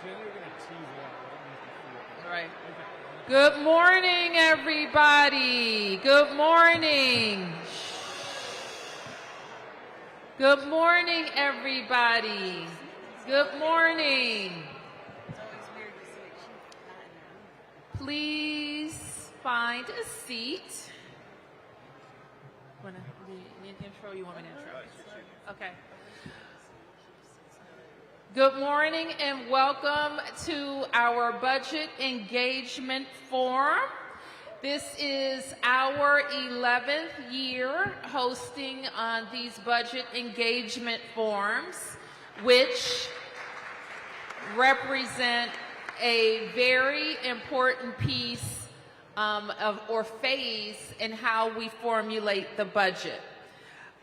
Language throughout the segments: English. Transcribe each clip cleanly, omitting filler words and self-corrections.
All right. Good morning, everybody. Good morning. Good morning, everybody. Good morning. Please find a seat. You need an intro? You want me to intro? Okay. Good morning and welcome to our Budget Engagement Forum. This is our 11th year hosting these Budget Engagement Forums, which represent a very important piece or phase in how we formulate the budget.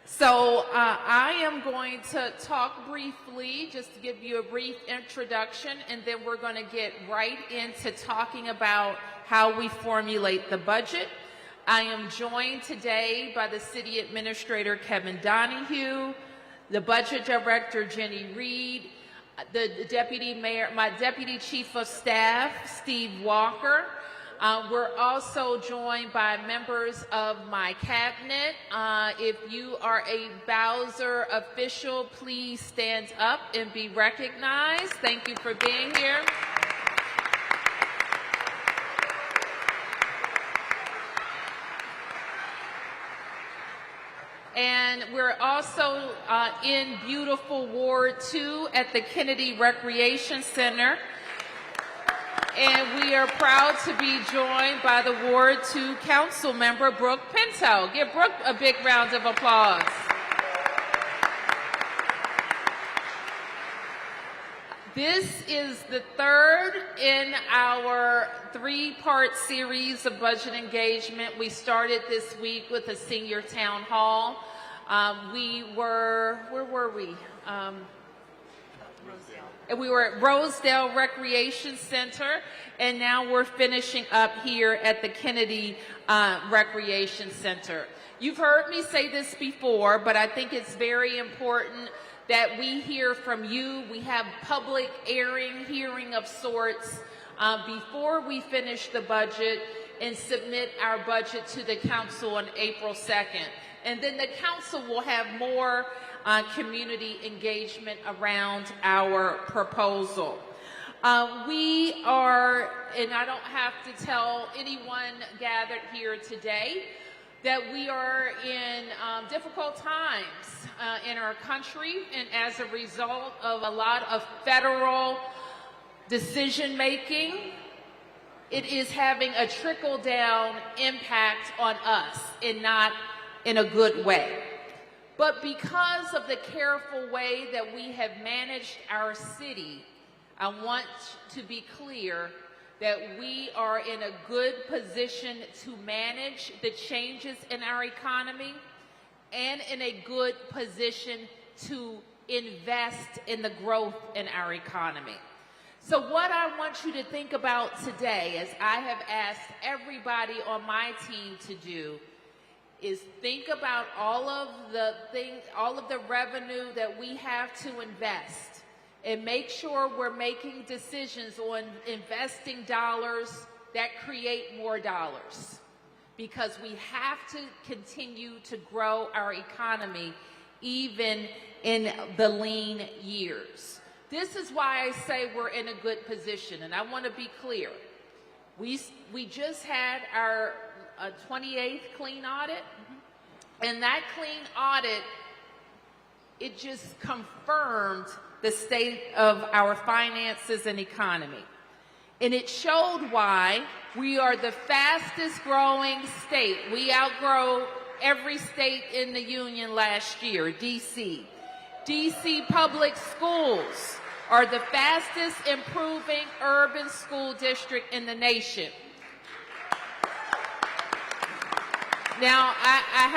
So I am going to talk briefly, just to give you a brief introduction, and then we're going to get right into talking about how we formulate the budget. I am joined today by the City Administrator, Kevin Donahue, the Budget Director, Jenny Reed, the Deputy Mayor, my Deputy Chief of Staff, Steve Walker. We're also joined by members of my cabinet. If you are a Bowser official, please stand up and be recognized. Thank you for being here. And we're also in beautiful Ward 2 at the Kennedy Recreation Center. And we are proud to be joined by the Ward 2 Council member, Brooke Pinto. Give Brooke a big round of applause. This is the third in our three-part series of budget engagement. We started this week with a senior town hall. Where were we? We were at Rosedale Recreation Center, and now we're finishing up here at the Kennedy Recreation Center. You've heard me say this before, but I think it's very important that we hear from you. We have public hearing of sorts before we finish the budget and submit our budget to the council on April 2nd. And then the council will have more community engagement around our proposal. We are, and I don't have to tell anyone gathered here today, that we are in difficult times in our country, and as a result of a lot of federal decision making, it is having a trickle-down impact on us, and not in a good way. But because of the careful way that we have managed our city, I want to be clear that we are in a good position to manage the changes in our economy and in a good position to invest in the growth in our economy. So what I want you to think about today, as I have asked everybody on my team to do, is think about all of the revenue that we have to invest, and make sure we're making decisions on investing dollars that create more dollars, because we have to continue to grow our economy even in the lean years. This is why I say we're in a good position, and I want to be clear. We just had our 28th clean audit, and that clean audit, it just confirmed the state of our finances and economy. And it showed why we are the fastest growing state. We outgrow every state in the union last year, D.C. D.C. public schools are the fastest improving urban school district in the nation. Now, I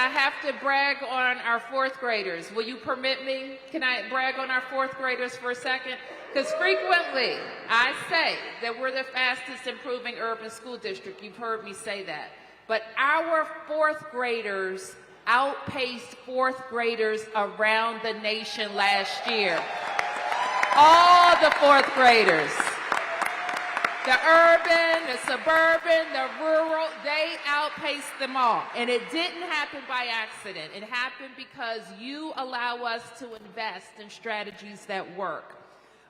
have to brag on our fourth graders. Will you permit me? Can I brag on our fourth graders for a second? Because frequently I say that we're the fastest improving urban school district. You've heard me say that. But our fourth graders outpaced fourth graders around the nation last year. All the fourth graders. The urban, the suburban, the rural, they outpaced them all. And it didn't happen by accident. It happened because you allow us to invest in strategies that work.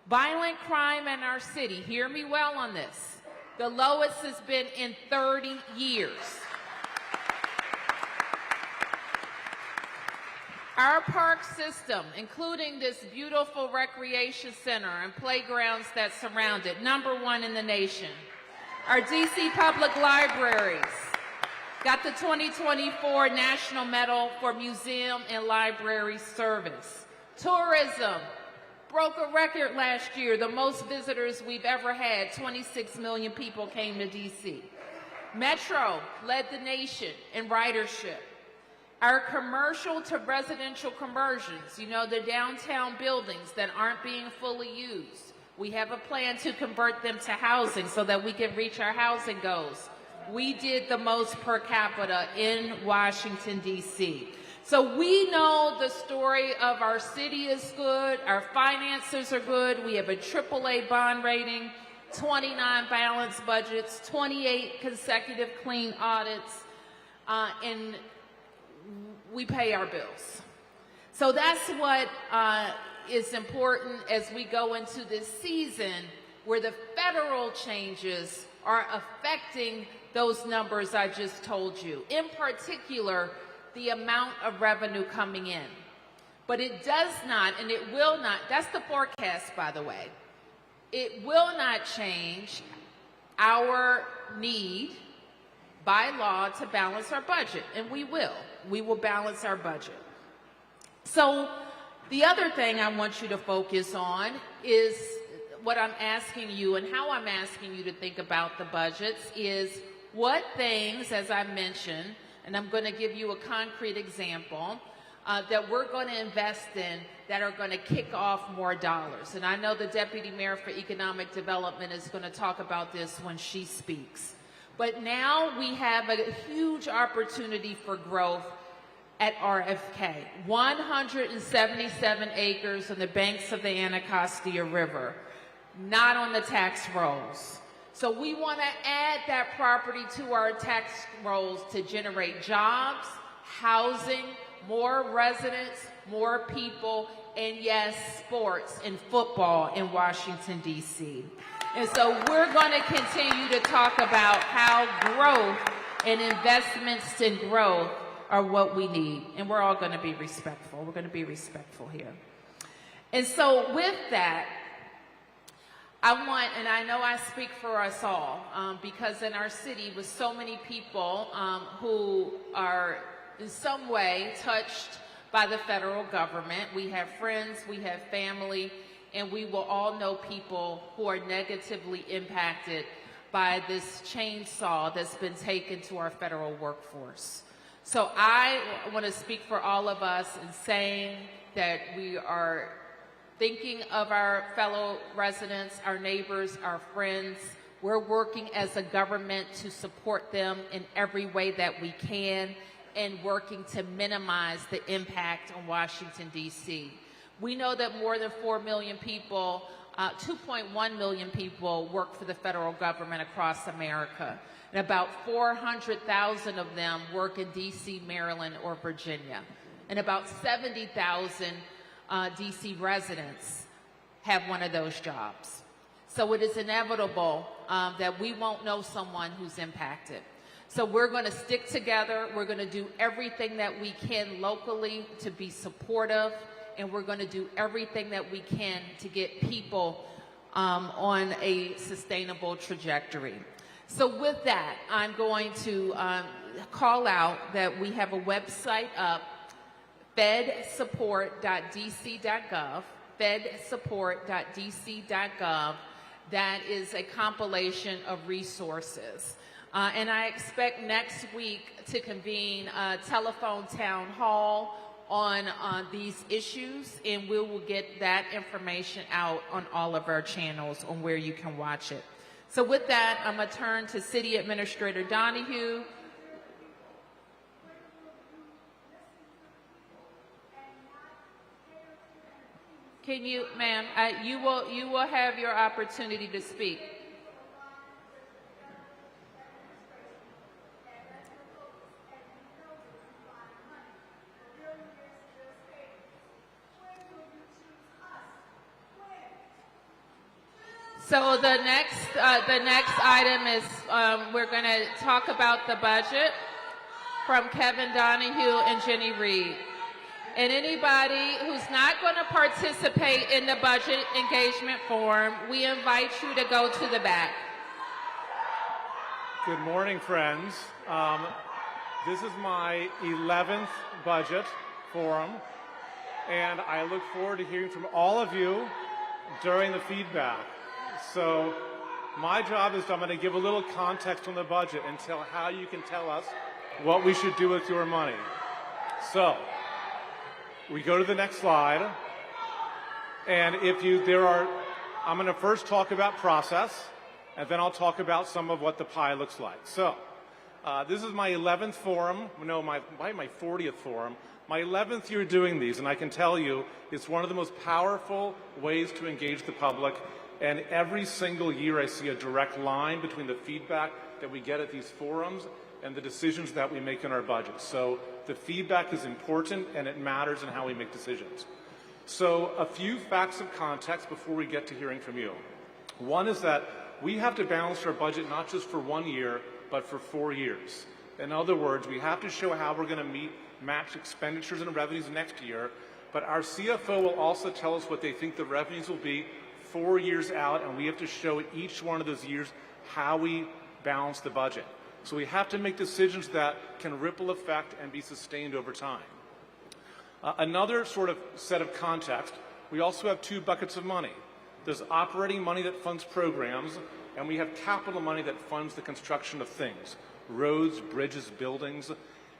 Violent crime in our city, hear me well on this, the lowest has been in 30 years. Our park system, including this beautiful recreation center and playgrounds that surround it, #1 in the nation. Our DC Public Libraries got the 2024 National Medal for Museum and Library Service. Tourism broke a record last year, the most visitors we've ever had. 26 million people came to DC. Metro led the nation in ridership. Our commercial to residential conversions, you know, the downtown buildings that aren't being fully used. We have a plan to convert them to housing so that we can reach our housing goals. We did the most per capita in Washington, D.C. So we know the story of our city is good, our finances are good, we have a AAA bond rating, 29 balanced budgets, 28 consecutive clean audits, and we pay our bills. So that's what is important as we go into this season where the federal changes are affecting those numbers I just told you. In particular, the amount of revenue coming in. But it does not, and it will not, that's the forecast, by the way. It will not change our need by law to balance our budget, and we will. We will balance our budget. So the other thing I want you to focus on is what I'm asking you and how I'm asking you to think about the budgets is what things, as I mentioned, and I'm going to give you a concrete example, that we're going to invest in that are going to kick off more dollars. And I know the Deputy Mayor for Economic Development is going to talk about this when she speaks. But now we have a huge opportunity for growth at RFK. 177 acres on the banks of the Anacostia River, not on the tax rolls. So we want to add that property to our tax rolls to generate jobs, housing, more residents, more people, and yes, sports and football in Washington, D.C. And so we're going to continue to talk about how growth and investments in growth are what we need. And we're all going to be respectful. We're going to be respectful here. And so with that, I want, and I know I speak for us all, because in our city with so many people who are in some way touched by the federal government, we have friends, we have family, and we will all know people who are negatively impacted by this chainsaw that's been taken to our federal workforce. So I want to speak for all of us in saying that we are thinking of our fellow residents, our neighbors, our friends. We're working as a government to support them in every way that we can and working to minimize the impact on Washington, D.C. We know that more than 4 million people, 2.1 million people work for the federal government across America. And about 400,000 of them work in D.C., Maryland, or Virginia. And about 70,000 D.C. residents have one of those jobs. So it is inevitable that we won't know someone who's impacted. So we're going to stick together. We're going to do everything that we can locally to be supportive, and we're going to do everything that we can to get people on a sustainable trajectory. So with that, I'm going to call out that we have a website up, fedsupport.dc.gov, fedsupport.dc.gov, that is a compilation of resources. And I expect next week to convene a telephone town hall on these issues, and we will get that information out on all of our channels on where you can watch it. So with that, I'm going to turn to City Administrator Donahue. Can you, ma'am, you will have your opportunity to speak. So the next item is we're going to talk about the budget from Kevin Donahue and Jenny Reed. And anybody who's not going to participate in the budget engagement forum, we invite you to go to the back. Good morning, friends. This is my 11th budget forum, and I look forward to hearing from all of you during the feedback. So my job is I'm going to give a little context on the budget and tell how you can tell us what we should do with your money. So we go to the next slide, and I'm going to first talk about process, and then I'll talk about some of what the pie looks like. So this is my 11th forum, no, my 40th forum, my 11th year doing these, and I can tell you it's one of the most powerful ways to engage the public, and every single year I see a direct line between the feedback that we get at these forums and the decisions that we make in our budget. So the feedback is important, and it matters in how we make decisions. So a few facts of context before we get to hearing from you. One is that we have to balance our budget not just for 1 year, but for 4 years. In other words, we have to show how we're going to match expenditures and revenues next year, but our CFO will also tell us what they think the revenues will be 4 years out, and we have to show each one of those years how we balance the budget. So we have to make decisions that can ripple effect and be sustained over time. Another sort of set of context, we also have 2 buckets of money. There's operating money that funds programs, and we have capital money that funds the construction of things, roads, bridges, buildings,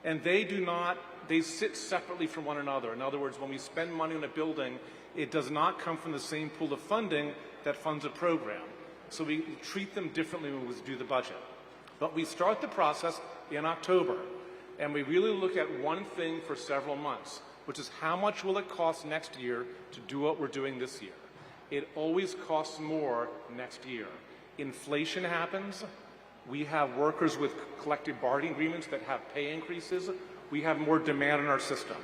and they sit separately from one another. In other words, when we spend money on a building, it does not come from the same pool of funding that funds a program. So we treat them differently when we do the budget. But we start the process in October, and we really look at one thing for several months, which is how much will it cost next year to do what we're doing this year. It always costs more next year. Inflation happens. We have workers with collective bargaining agreements that have pay increases. We have more demand in our system.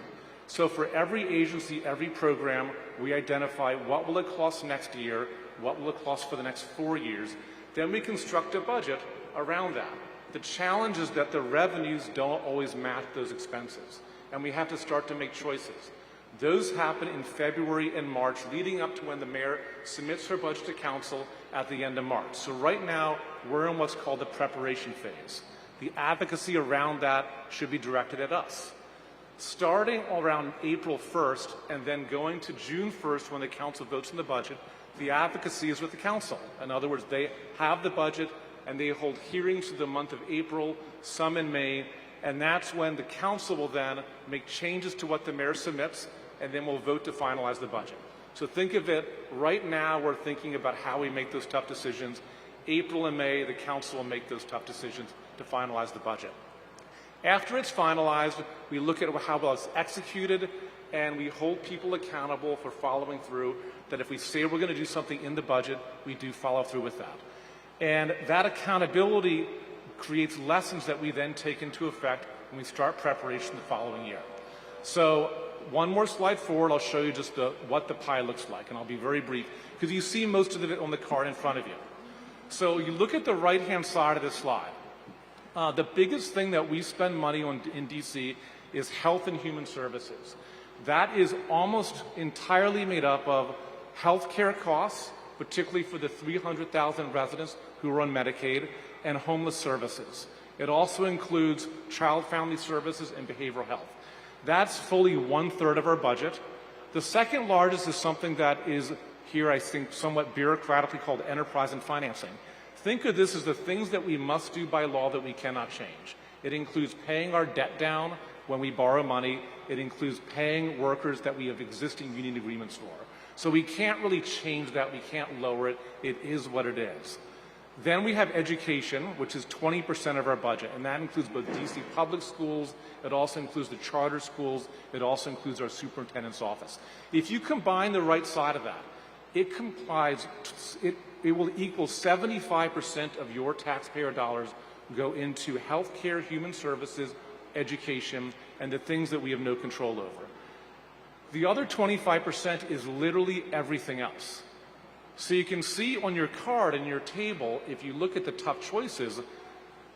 So for every agency, every program, we identify what will it cost next year, what will it cost for the next 4 years. Then we construct a budget around that. The challenge is that the revenues don't always match those expenses, and we have to start to make choices. Those happen in February and March, leading up to when the mayor submits her budget to council at the end of March. So right now, we're in what's called the preparation phase. The advocacy around that should be directed at us. Starting around April 1st and then going to June 1st when the council votes on the budget, the advocacy is with the council. In other words, they have the budget and they hold hearings for the month of April, some in May, and that's when the council will then make changes to what the mayor submits, and then we'll vote to finalize the budget. So think of it, right now we're thinking about how we make those tough decisions. April and May, the council will make those tough decisions to finalize the budget. After it's finalized, we look at how well it's executed, and we hold people accountable for following through, that if we say we're going to do something in the budget, we do follow through with that. And that accountability creates lessons that we then take into effect when we start preparation the following year. So one more slide forward, I'll show you just what the pie looks like, and I'll be very brief, because you see most of it on the card in front of you. So you look at the right-hand side of this slide. The biggest thing that we spend money on in DC is health and human services. That is almost entirely made up of health care costs, particularly for the 300,000 residents who are on Medicaid, and homeless services. It also includes child family services and behavioral health. That's fully 1/3 of our budget. The second largest is something that is here, I think, somewhat bureaucratically called enterprise and financing. Think of this as the things that we must do by law that we cannot change. It includes paying our debt down when we borrow money. It includes paying workers that we have existing union agreements for. So we can't really change that. We can't lower it. It is what it is. Then we have education, which is 20% of our budget, and that includes both DC public schools, it also includes the charter schools, it also includes our superintendent's office. If you combine the right side of that, it will equal 75% of your taxpayer dollars go into healthcare, human services, education, and the things that we have no control over. The other 25% is literally everything else. So you can see on your card and your table, if you look at the tough choices,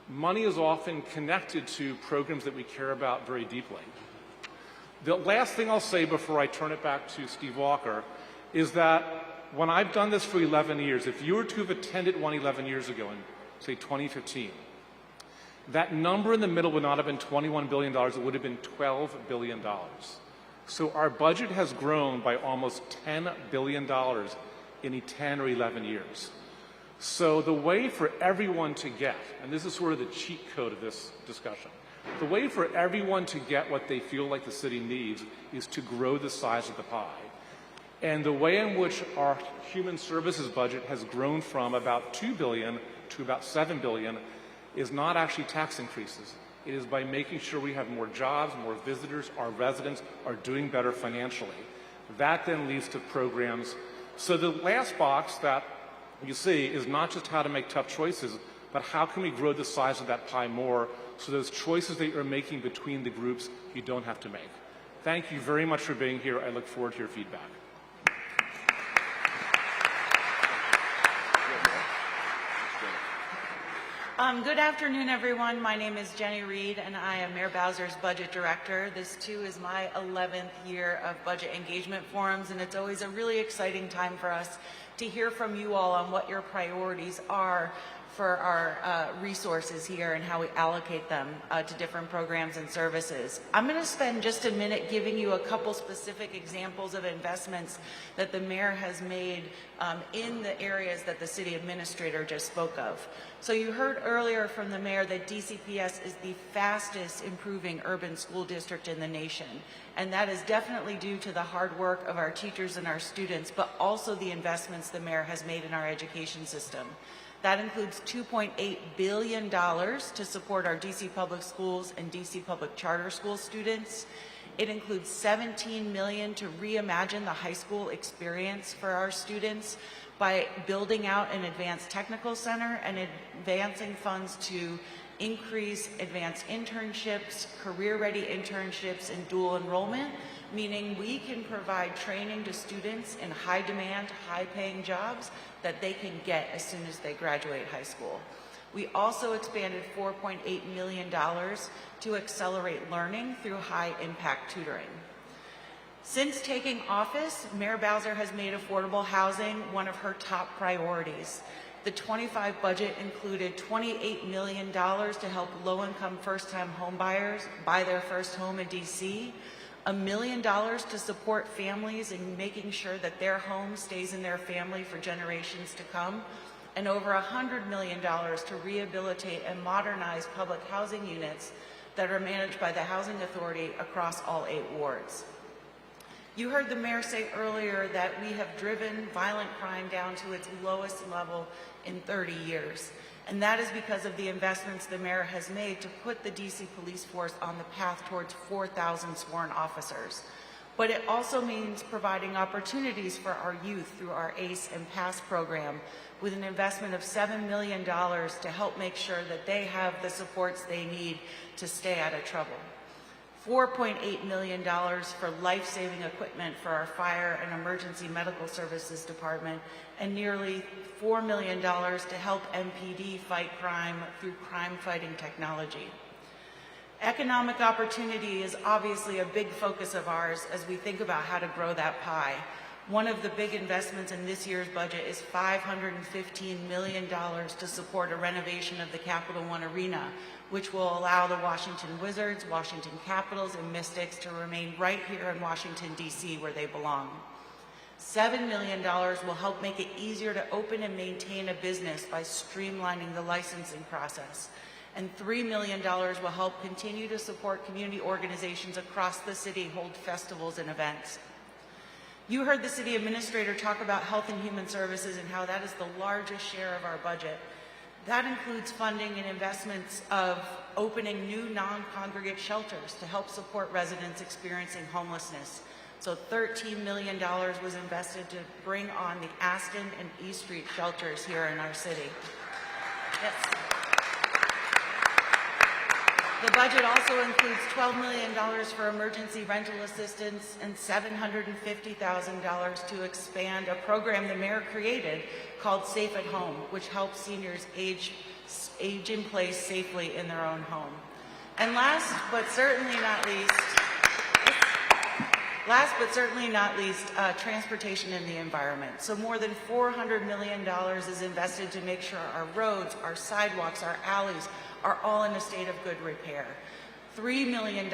money is often connected to programs that we care about very deeply. The last thing I'll say before I turn it back to Steve Walker is that when I've done this for 11 years, if you were to have attended one 11 years ago in, say, 2015, that number in the middle would not have been $21 billion, it would have been $12 billion. So our budget has grown by almost $10 billion in 10 or 11 years. So the way for everyone to get, and this is sort of the cheat code of this discussion, the way for everyone to get what they feel like the city needs is to grow the size of the pie. And the way in which our human services budget has grown from about $2 billion to about $7 billion is not actually tax increases. It is by making sure we have more jobs, more visitors, our residents are doing better financially. That then leads to programs. So the last box that you see is not just how to make tough choices, but how can we grow the size of that pie more so those choices that you're making between the groups you don't have to make. Thank you very much for being here. I look forward to your feedback. Good afternoon, everyone. My name is Jenny Reed, and I am Mayor Bowser's Budget Director. This, too, is my 11th year of budget engagement forums, and it's always a really exciting time for us to hear from you all on what your priorities are for our resources here and how we allocate them to different programs and services. I'm going to spend just a minute giving you a couple specific examples of investments that the mayor has made in the areas that the city administrator just spoke of. So you heard earlier from the mayor that DCPS is the fastest improving urban school district in the nation. And that is definitely due to the hard work of our teachers and our students, but also the investments the mayor has made in our education system. That includes $2.8 billion to support our DC public schools and DC public charter school students. It includes $17 million to reimagine the high school experience for our students by building out an advanced technical center and advancing funds to increase advanced internships, career-ready internships, and dual enrollment, meaning we can provide training to students in high-demand, high-paying jobs that they can get as soon as they graduate high school. We also expanded $4.8 million to accelerate learning through high-impact tutoring. Since taking office, Mayor Bowser has made affordable housing one of her top priorities. The 25 budget included $28 million to help low-income first-time homebuyers buy their first home in DC, $1 million to support families in making sure that their home stays in their family for generations to come, and over $100 million to rehabilitate and modernize public housing units that are managed by the Housing Authority across all 8 wards. You heard the mayor say earlier that we have driven violent crime down to its lowest level in 30 years. And that is because of the investments the mayor has made to put the DC police force on the path towards 4,000 sworn officers. But it also means providing opportunities for our youth through our ACE and PASS program with an investment of $7 million to help make sure that they have the supports they need to stay out of trouble. $4.8 million for life-saving equipment for our fire and emergency medical services department, and nearly $4 million to help MPD fight crime through crime-fighting technology. Economic opportunity is obviously a big focus of ours as we think about how to grow that pie. One of the big investments in this year's budget is $515 million to support a renovation of the Capital One Arena, which will allow the Washington Wizards, Washington Capitals, and Mystics to remain right here in Washington, D.C., where they belong. $7 million will help make it easier to open and maintain a business by streamlining the licensing process. And $3 million will help continue to support community organizations across the city hold festivals and events. You heard the city administrator talk about health and human services and how that is the largest share of our budget. That includes funding and investments of opening new non-congregate shelters to help support residents experiencing homelessness. So $13 million was invested to bring on the Aston and East Street shelters here in our city. Yes. The budget also includes $12 million for emergency rental assistance and $750,000 to expand a program the mayor created called Safe at Home, which helps seniors age in place safely in their own home. And last but certainly not least, transportation and the environment. So more than $400 million is invested to make sure our roads, our sidewalks, our alleys are all in a state of good repair. $3 million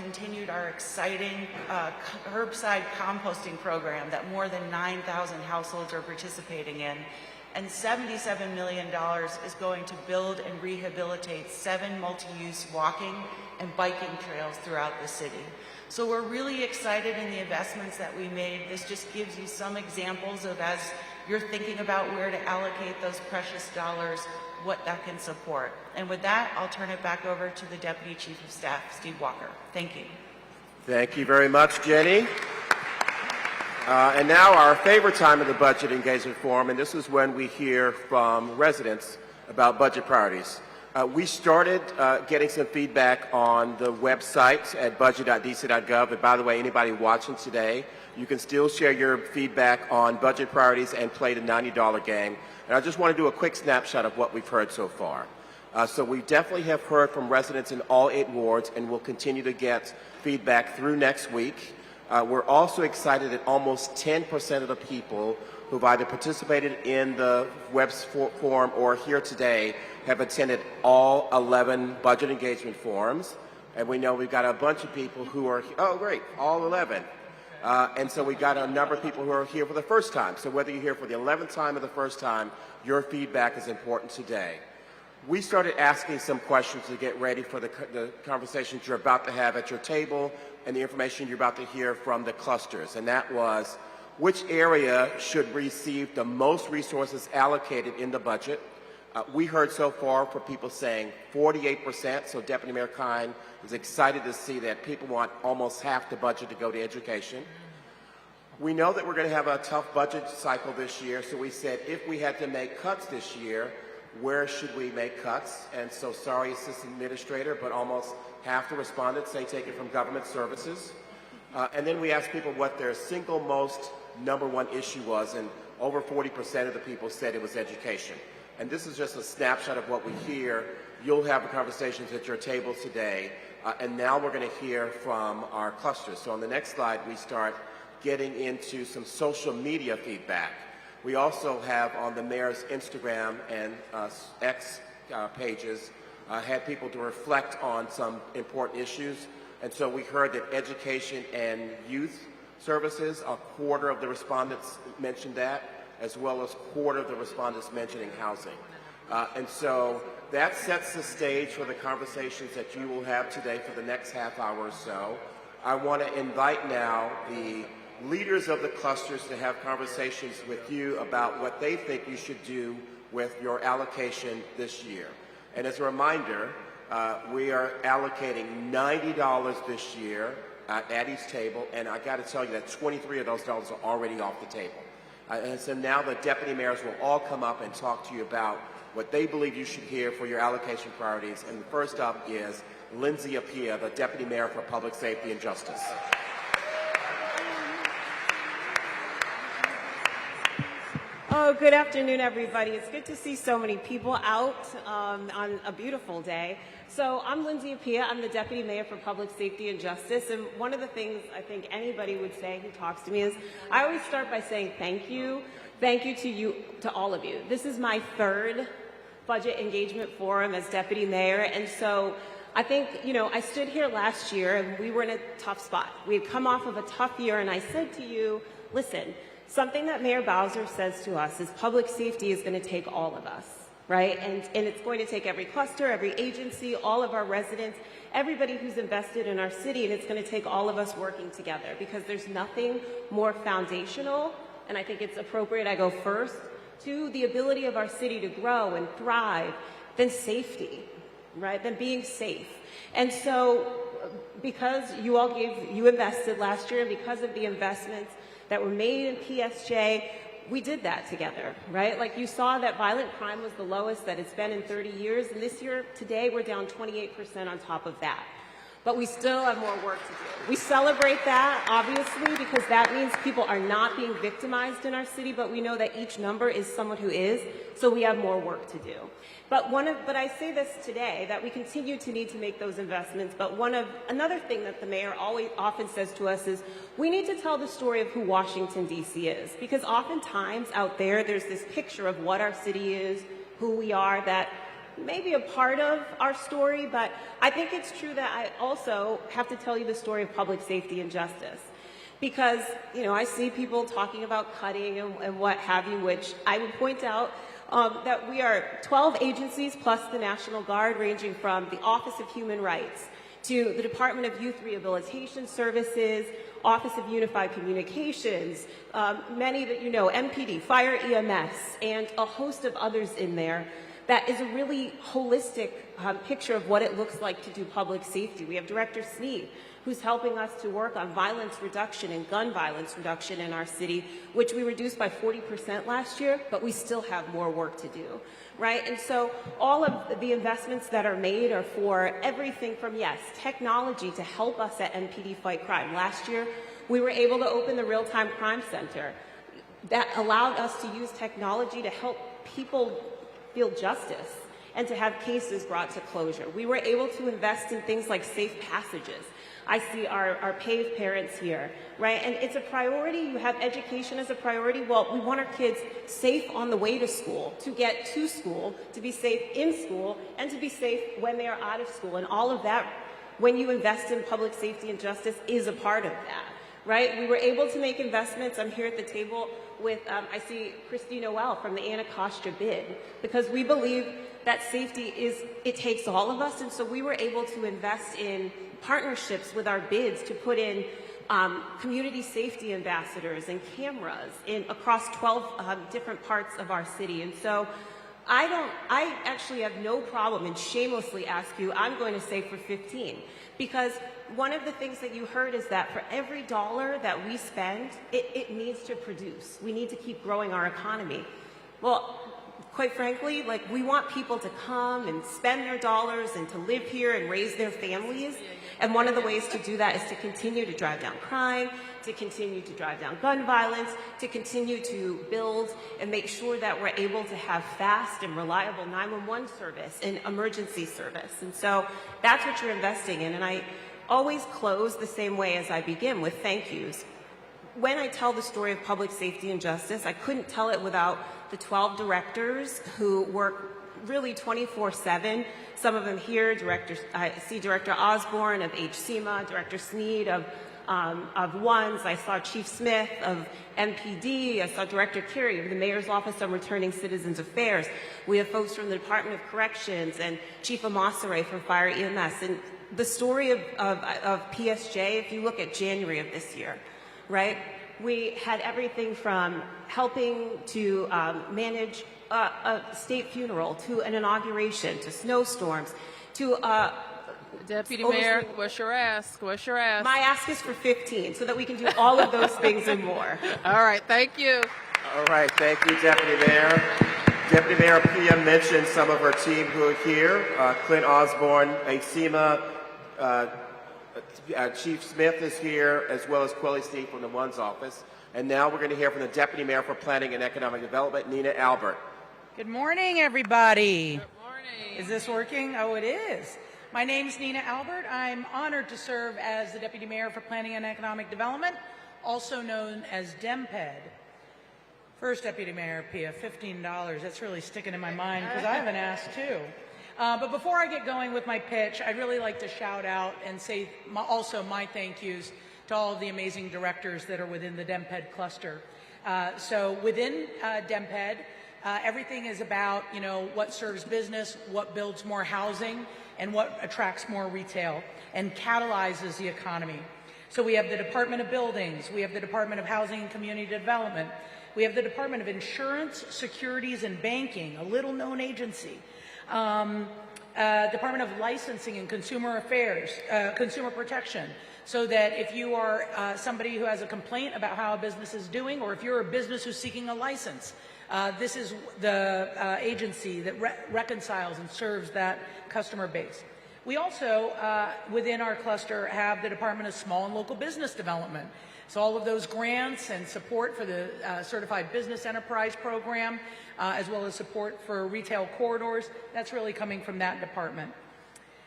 continued our exciting curbside composting program that more than 9,000 households are participating in. And $77 million is going to build and rehabilitate 7 multi-use walking and biking trails throughout the city. So we're really excited in the investments that we made. This just gives you some examples of, as you're thinking about where to allocate those precious dollars, what that can support. And with that, I'll turn it back over to the Deputy Chief of Staff, Steve Walker. Thank you. Thank you very much, Jenny. And now our favorite time of the Budget Engagement Forum, and this is when we hear from residents about budget priorities. We started getting some feedback on the website at budget.dc.gov. And by the way, anybody watching today, you can still share your feedback on budget priorities and play the $90 game. And I just want to do a quick snapshot of what we've heard so far. So we definitely have heard from residents in all 8 wards, and we'll continue to get feedback through next week. We're also excited that almost 10% of the people who've either participated in the web forum or here today have attended all 11 budget engagement forums. And we know we've got a bunch of people who are, oh great, all 11. And so we got a number of people who are here for the first time. So whether you're here for the 11th time or the first time, your feedback is important today. We started asking some questions to get ready for the conversations you're about to have at your table and the information you're about to hear from the clusters. And that was, which area should receive the most resources allocated in the budget? We heard so far from people saying 48%, so Deputy Mayor Kine is excited to see that people want almost half the budget to go to education. We know that we're going to have a tough budget cycle this year, so we said if we had to make cuts this year, where should we make cuts? And so sorry, Assistant Administrator, but almost half the respondents say take it from government services. And then we asked people what their single most #1 issue was, and over 40% of the people said it was education. And this is just a snapshot of what we hear. You'll have the conversations at your tables today. And now we're going to hear from our clusters. So on the next slide, we start getting into some social media feedback. We also have on the mayor's Instagram and X pages had people to reflect on some important issues. And so we heard that education and youth services, a quarter of the respondents mentioned that, as well as a quarter of the respondents mentioning housing. And so that sets the stage for the conversations that you will have today for the next half hour or so. I want to invite now the leaders of the clusters to have conversations with you about what they think you should do with your allocation this year. And as a reminder, we are allocating $90 this year at each table, and I got to tell you that 23 of those dollars are already off the table. And so now the deputy mayors will all come up and talk to you about what they believe you should hear for your allocation priorities. And the first up is Lindsay Appiah, the Deputy Mayor for Public Safety and Justice. Oh, good afternoon, everybody. It's good to see so many people out on a beautiful day. So I'm Lindsay Appiah. I'm the Deputy Mayor for Public Safety and Justice. And one of the things I think anybody would say who talks to me is I always start by saying thank you. Thank you to all of you. This is my 3rd budget engagement forum as Deputy Mayor. And so I think, I stood here last year and we were in a tough spot. We had come off of a tough year and I said to you, listen, something that Mayor Bowser says to us is public safety is going to take all of us, right? And it's going to take every cluster, every agency, all of our residents, everybody who's invested in our city, and it's going to take all of us working together because there's nothing more foundational, and I think it's appropriate I go first, to the ability of our city to grow and thrive than safety, right? Than being safe. And so because you invested last year, and because of the investments that were made in PSJ, we did that together, right? Like you saw that violent crime was the lowest that it's been in 30 years. And this year, today, we're down 28% on top of that. But we still have more work to do. We celebrate that, obviously, because that means people are not being victimized in our city, but we know that each number is someone who is, so we have more work to do. But I say this today, that we continue to need to make those investments, but another thing that the mayor often says to us is, we need to tell the story of who Washington, D.C. is, because oftentimes out there's this picture of what our city is, who we are, that may be a part of our story, but I think it's true that I also have to tell you the story of public safety and justice. Because, I see people talking about cutting and what have you, which I would point out that we are 12 agencies plus the National Guard, ranging from the Office of Human Rights to the Department of Youth Rehabilitation Services, Office of Unified Communications, many that MPD, Fire EMS, and a host of others in there. That is a really holistic picture of what it looks like to do public safety. We have Director Sneed, who's helping us to work on violence reduction and gun violence reduction in our city, which we reduced by 40% last year, but we still have more work to do, right? And so all of the investments that are made are for everything from, yes, technology to help us at MPD fight crime. Last year, we were able to open the Real-Time Crime Center. That allowed us to use technology to help people feel justice and to have cases brought to closure. We were able to invest in things like safe passages. I see our PAVE parents here, right? And it's a priority. You have education as a priority. Well, we want our kids safe on the way to school, to get to school, to be safe in school, and to be safe when they are out of school. And all of that, when you invest in public safety and justice, is a part of that, right? We were able to make investments. I'm here at the table with, I see Christine Noel from the Anacostia bid, because we believe that safety it takes all of us. And so we were able to invest in partnerships with our bids to put in community safety ambassadors and cameras across 12 different parts of our city. And so I actually have no problem in shamelessly ask you, I'm going to say for 15, because one of the things that you heard is that for every dollar that we spend, it needs to produce. We need to keep growing our economy. Well, quite frankly, we want people to come and spend their dollars and to live here and raise their families. And one of the ways to do that is to continue to drive down crime, to continue to drive down gun violence, to continue to build and make sure that we're able to have fast and reliable 911 service and emergency service. And so that's what you're investing in. And I always close the same way as I begin, with thank yous. When I tell the story of public safety and justice, I couldn't tell it without the 12 directors who work really 24/7. Some of them here, I see Director Osborne of HCMA, Director Sneed of WONS. I saw Chief Smith of MPD. I saw Director Carey of the Mayor's Office on Returning Citizens Affairs. We have folks from the Department of Corrections and Chief Amasare from Fire EMS. And the story of PSJ, if you look at January of this year, right? We had everything from helping to manage a state funeral, to an inauguration, to snowstorms, to Deputy Mayor, what's your ask? What's your ask? My ask is for 15, so that we can do all of those things and more. All right, thank you. All right, thank you, Deputy Mayor. Deputy Mayor Pia mentioned some of her team who are here. Clint Osborne, HCMA, Chief Smith is here, as well as Quelly Steve from the WONS office. And now we're going to hear from the Deputy Mayor for Planning and Economic Development, Nina Albert. Good morning, everybody. Good morning. Is this working? Oh, it is. My name's Nina Albert. I'm honored to serve as the Deputy Mayor for Planning and Economic Development, also known as DEMPED. First, Deputy Mayor Pia, $15. That's really sticking in my mind because I haven't asked too. But before I get going with my pitch, I'd really like to shout out and say also my thank yous to all of the amazing directors that are within the DEMPED cluster. So within DEMPED, everything is about, what serves business, what builds more housing, and what attracts more retail and catalyzes the economy. So we have the Department of Buildings, we have the Department of Housing and Community Development, We have the Department of Insurance, Securities, and Banking, a little-known agency. Department of Licensing and Consumer Affairs, Consumer Protection, so that if you are somebody who has a complaint about how a business is doing, or if you're a business who's seeking a license, this is the agency that reconciles and serves that customer base. We also, within our cluster, have the Department of Small and Local Business Development. So all of those grants and support for the Certified Business Enterprise Program, as well as support for retail corridors, that's really coming from that department.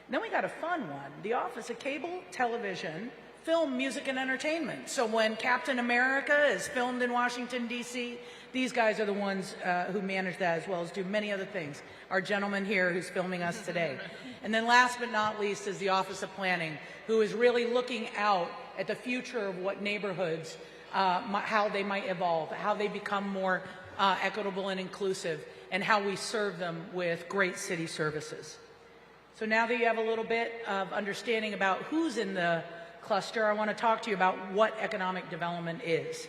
Then we got a fun one, the Office of Cable, Television, Film, Music, and Entertainment. So when Captain America is filmed in Washington, D.C., these guys are the ones who manage that, as well as do many other things. Our gentleman here who's filming us today. And then last but not least is the Office of Planning, who is really looking out at the future of what neighborhoods, how they might evolve, how they become more equitable and inclusive, and how we serve them with great city services. So now that you have a little bit of understanding about who's in the cluster, I want to talk to you about what economic development is.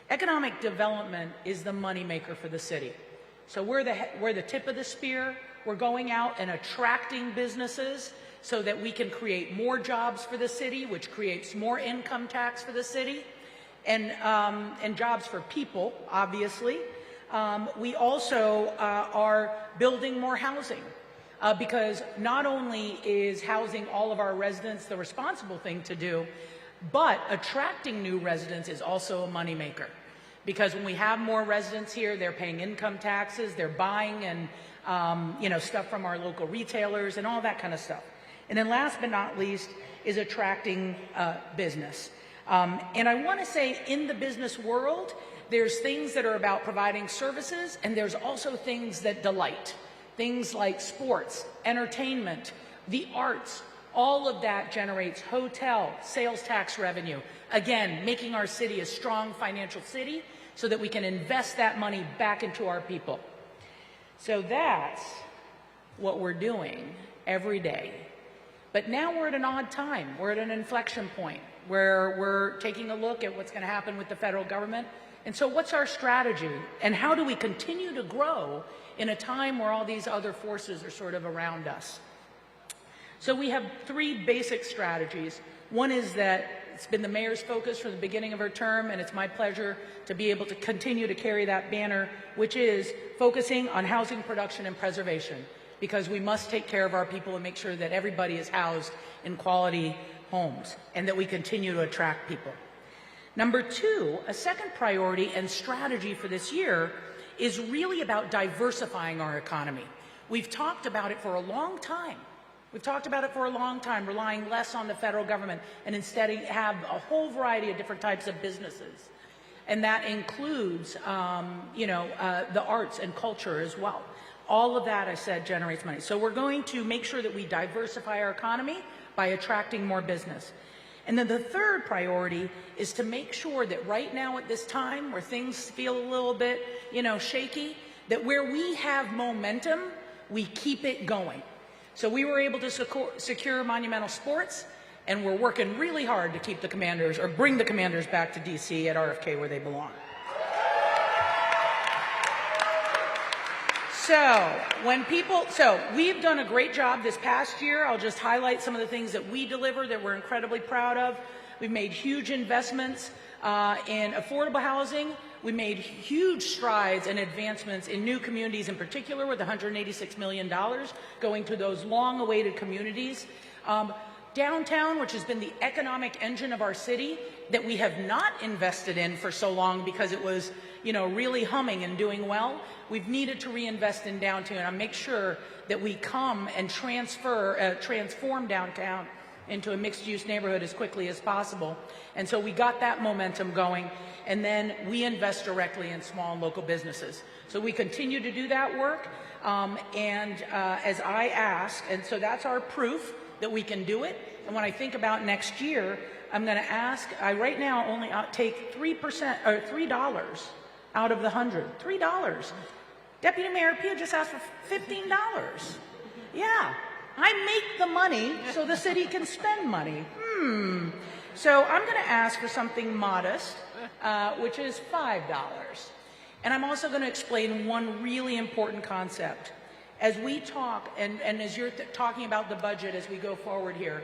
Economic development is the moneymaker for the city. So we're the tip of the spear. We're going out and attracting businesses so that we can create more jobs for the city, which creates more income tax for the city, and jobs for people, obviously. We also are building more housing. Because not only is housing all of our residents the responsible thing to do, but attracting new residents is also a moneymaker. Because when we have more residents here, they're paying income taxes, they're buying and stuff from our local retailers and all that kind of stuff. And then last but not least is attracting business. And I want to say in the business world, there's things that are about providing services, and there's also things that delight. Things like sports, entertainment, the arts, all of that generates hotel, sales tax revenue. Again, making our city a strong financial city so that we can invest that money back into our people. So that's what we're doing every day. But now we're at an odd time. We're at an inflection point where we're taking a look at what's going to happen with the federal government. And so what's our strategy? And how do we continue to grow in a time where all these other forces are sort of around us? So we have three basic strategies. One is that it's been the mayor's focus from the beginning of her term, and it's my pleasure to be able to continue to carry that banner, which is focusing on housing production and preservation, because we must take care of our people and make sure that everybody is housed in quality homes and that we continue to attract people. Number two, a second priority and strategy for this year is really about diversifying our economy. We've talked about it for a long time. Relying less on the federal government and instead have a whole variety of different types of businesses. And that includes, the arts and culture as well. All of that, I said, generates money. So we're going to make sure that we diversify our economy by attracting more business. And then the third priority is to make sure that right now at this time where things feel a little bit, shaky, that where we have momentum, we keep it going. So we were able to secure Monumental Sports, and we're working really hard to keep the Commanders, or bring the Commanders back to DC at RFK where they belong. So we've done a great job this past year. I'll just highlight some of the things that we delivered that we're incredibly proud of. We've made huge investments in affordable housing. We made huge strides and advancements in new communities, in particular with $186 million going to those long-awaited communities. Downtown, which has been the economic engine of our city that we have not invested in for so long because it was, really humming and doing well. We've needed to reinvest in downtown and make sure that we come and transform downtown into a mixed-use neighborhood as quickly as possible. And so we got that momentum going, and then we invest directly in small and local businesses. So we continue to do that work, as I asked, and so that's our proof that we can do it. And when I think about next year, I'm going to ask, I right now only take 3% or $3 out of the 100. $3. Deputy Mayor Pia just asked for $15. Yeah. I make the money so the city can spend money. So I'm going to ask for something modest, which is $5. And I'm also going to explain one really important concept. As we talk, and as you're talking about the budget as we go forward here,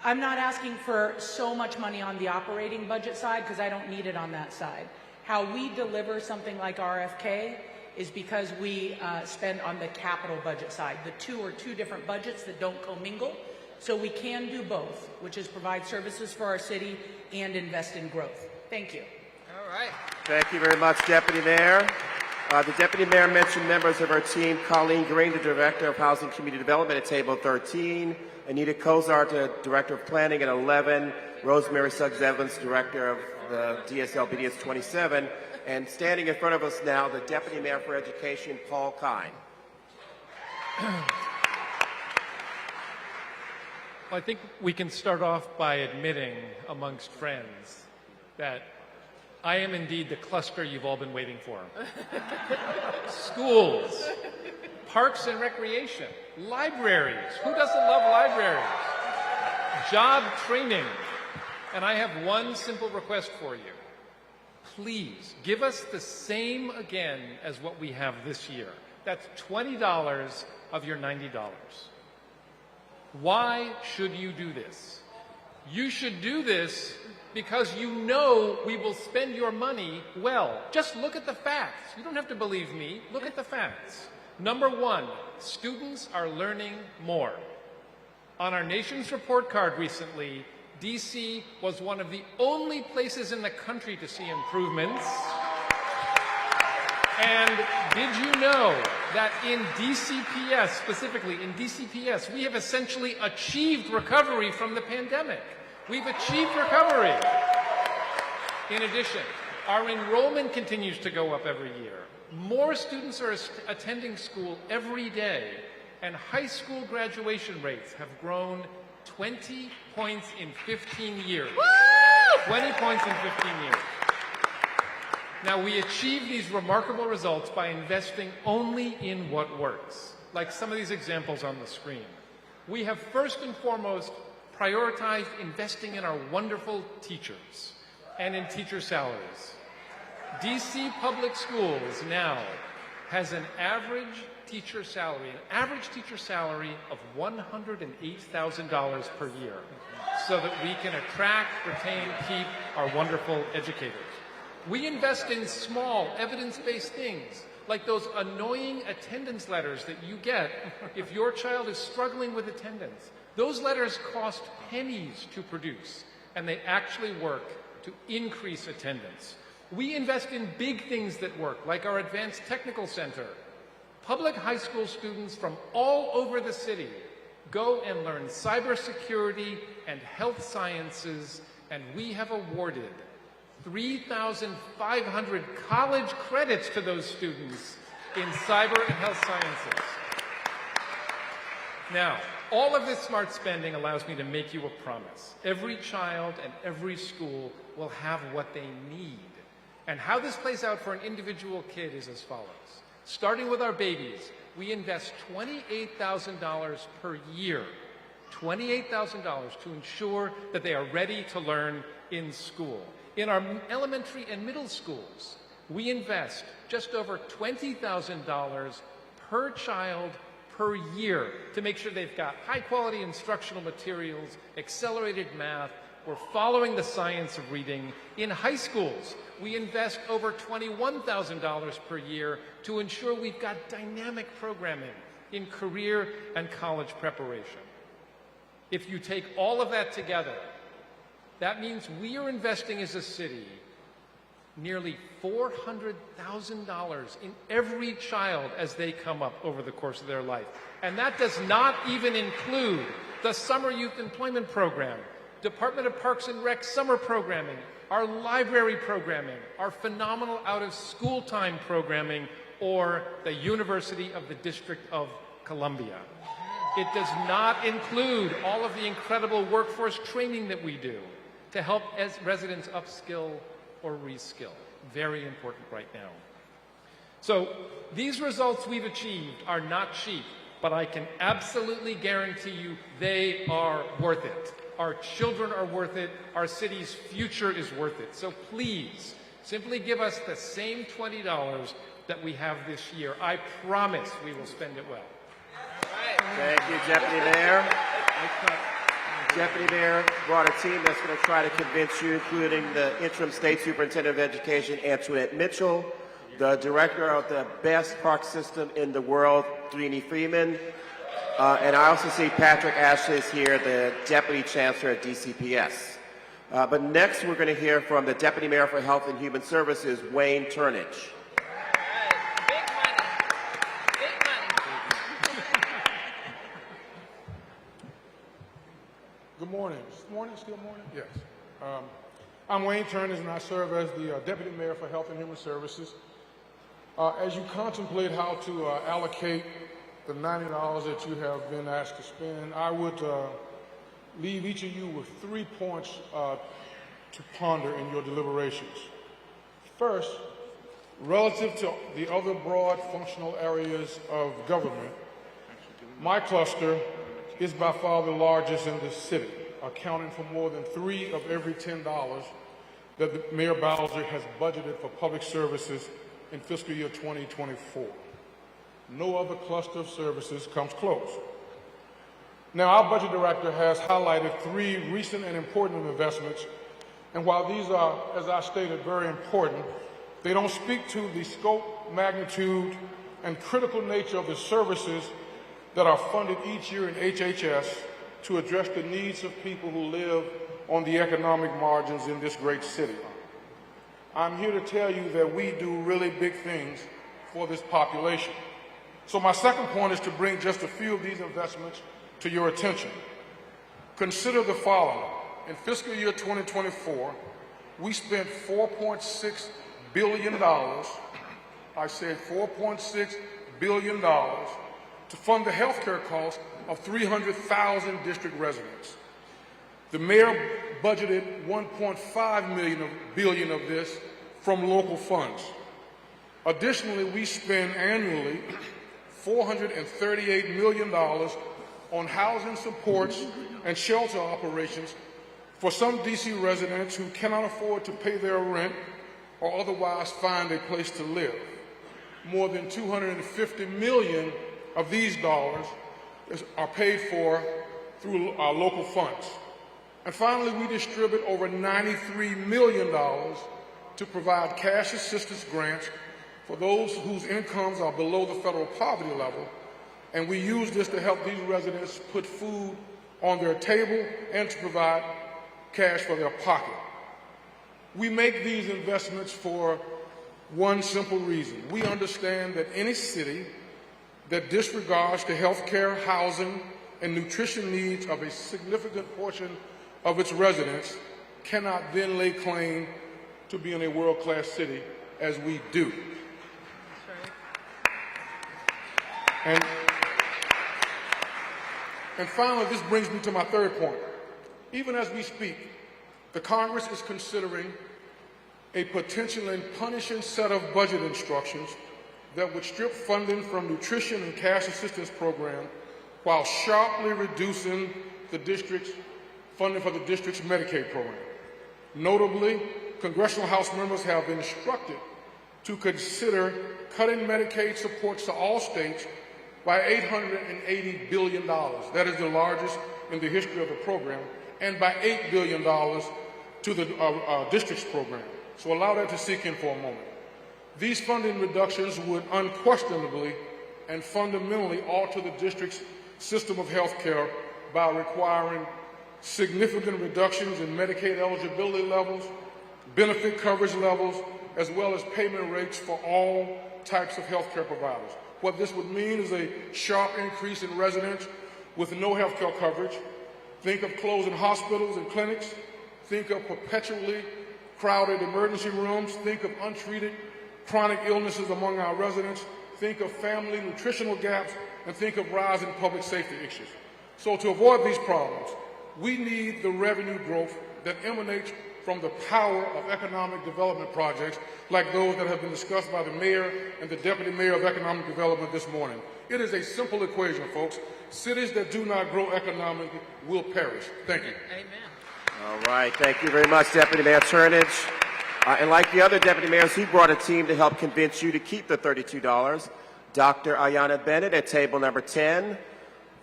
I'm not asking for so much money on the operating budget side because I don't need it on that side. How we deliver something like RFK is because we spend on the capital budget side. The two are two different budgets that don't commingle. So we can do both, which is provide services for our city and invest in growth. Thank you. All right. Thank you very much, Deputy Mayor. The Deputy Mayor mentioned members of her team: Colleen Green, the Director of Housing and Community Development at table 13, Anita Kozar, the Director of Planning at 11, Rosemary Suggs-Evans, Director of the DSLBD at 27, and standing in front of us now, the Deputy Mayor for Education, Paul Kine. Well, I think we can start off by admitting amongst friends that I am indeed the cluster you've all been waiting for. Schools, parks and recreation, libraries. Who doesn't love libraries? Job training. And I have one simple request for you. Please give us the same again as what we have this year. That's $20 of your $90. Why should you do this? You should do this because you know we will spend your money well. Just look at the facts. You don't have to believe me. Look at the facts. Number one, students are learning more. On our nation's report card recently, DC was one of the only places in the country to see improvements. And did you know that in DCPS, specifically in DCPS, we have essentially achieved recovery from the pandemic? We've achieved recovery. In addition, our enrollment continues to go up every year. More students are attending school every day, and high school graduation rates have grown 20 points in 15 years. Woo! 20 points in 15 years. Now, we achieve these remarkable results by investing only in what works, like some of these examples on the screen. We have first and foremost prioritized investing in our wonderful teachers and in teacher salaries. DC Public Schools now has an average teacher salary of $108,000 per year, so that we can attract, retain, keep our wonderful educators. We invest in small, evidence-based things, like those annoying attendance letters that you get if your child is struggling with attendance. Those letters cost pennies to produce, and they actually work to increase attendance. We invest in big things that work, like our Advanced Technical Center. Public high school students from all over the city go and learn cybersecurity and health sciences, and we have awarded 3,500 college credits to those students in cyber and health sciences. Now, all of this smart spending allows me to make you a promise. Every child and every school will have what they need. And how this plays out for an individual kid is as follows. Starting with our babies, we invest $28,000 per year, $28,000 to ensure that they are ready to learn in school. In our elementary and middle schools, we invest just over $20,000 per child per year to make sure they've got high-quality instructional materials, accelerated math. We're following the science of reading. In high schools, we invest over $21,000 per year to ensure we've got dynamic programming in career and college preparation. If you take all of that together, that means we are investing as a city nearly $400,000 in every child as they come up over the course of their life. And that does not even include the Summer Youth Employment Program, Department of Parks and Rec summer programming, our library programming, our phenomenal out-of-school time programming, or the University of the District of Columbia. It does not include all of the incredible workforce training that we do to help as residents upskill or reskill. Very important right now. So these results we've achieved are not cheap, but I can absolutely guarantee you they are worth it. Our children are worth it. Our city's future is worth it. So please Simply give us the same $20 that we have this year. I promise we will spend it well. Thank you, Deputy Mayor. Deputy Mayor brought a team that's going to try to convince you, including the Interim State Superintendent of Education, Antoinette Mitchell, the Director of the best park system in the world, Trini Freeman, and I also see Patrick Ashley is here, the Deputy Chancellor at DCPS. But next we're going to hear from the Deputy Mayor for Health and Human Services, Wayne Turnage. Good morning. Still morning? Yes. I'm Wayne Turnage, and I serve as the Deputy Mayor for Health and Human Services. As you contemplate how to allocate the $90 that you have been asked to spend, I would leave each of you with 3 points to ponder in your deliberations. First, relative to the other broad functional areas of government, my cluster is by far the largest in the city, accounting for more than 3 of every $10 that Mayor Bowser has budgeted for public services in fiscal year 2024. No other cluster of services comes close. Now, our budget director has highlighted 3 recent and important investments, and while these are, as I stated, very important, they don't speak to the scope, magnitude, and critical nature of the services that are funded each year in HHS to address the needs of people who live on the economic margins in this great city. I'm here to tell you that we do really big things for this population. So my second point is to bring just a few of these investments to your attention. Consider the following. In fiscal year 2024, we spent $4.6 billion, I said $4.6 billion, to fund the health care costs of 300,000 district residents. The mayor budgeted $1.5 billion of this from local funds. Additionally, we spend annually $438 million on housing supports and shelter operations for some DC residents who cannot afford to pay their rent or otherwise find a place to live. More than $250 million of these dollars are paid for through our local funds. And finally, we distribute over $93 million to provide cash assistance grants for those whose incomes are below the federal poverty level, and we use this to help these residents put food on their table and to provide cash for their pocket. We make these investments for one simple reason. We understand that any city that disregards the health care, housing, and nutrition needs of a significant portion of its residents cannot then lay claim to being a world-class city as we do. And finally, this brings me to my third point. Even as we speak, the Congress is considering a potential and punishing set of budget instructions that would strip funding from nutrition and cash assistance programs while sharply reducing the district's funding for the district's Medicaid program. Notably, congressional House members have been instructed to consider cutting Medicaid supports to all states by $880 billion. That is the largest in the history of the program, and by $8 billion to the district's program. So allow that to sink in for a moment. These funding reductions would unquestionably and fundamentally alter the district's system of health care by requiring significant reductions in Medicaid eligibility levels, benefit coverage levels, as well as payment rates for all types of health care providers. What this would mean is a sharp increase in residents with no health care coverage. Think of closing hospitals and clinics. Think of perpetually crowded emergency rooms. Think of untreated chronic illnesses among our residents. Think of family nutritional gaps, and think of rising public safety issues. So to avoid these problems, we need the revenue growth that emanates from the power of economic development projects like those that have been discussed by the mayor and the deputy mayor of economic development this morning. It is a simple equation, folks. Cities that do not grow economically will perish. Thank you. Amen. All right. Thank you very much, Deputy Mayor Turnage. And like the other deputy mayors, he brought a team to help convince you to keep the $32. Dr. Ayanna Bennett at table number 10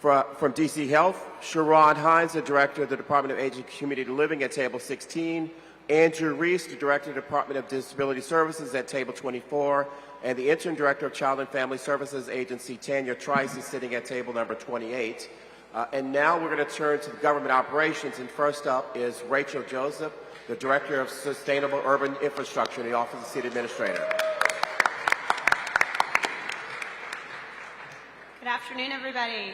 from DC Health. Sharon Hines, the director of the Department of Aging and Community Living at table 16. Andrew Reese, the director of the Department of Disability Services at table 24. And the interim director of Child and Family Services Agency, Tanya Trice, is sitting at table number 28. And now we're going to turn to the government operations. And first up is Rachel Joseph, the director of Sustainable Urban Infrastructure in the Office of the City Administrator. Good afternoon, everybody.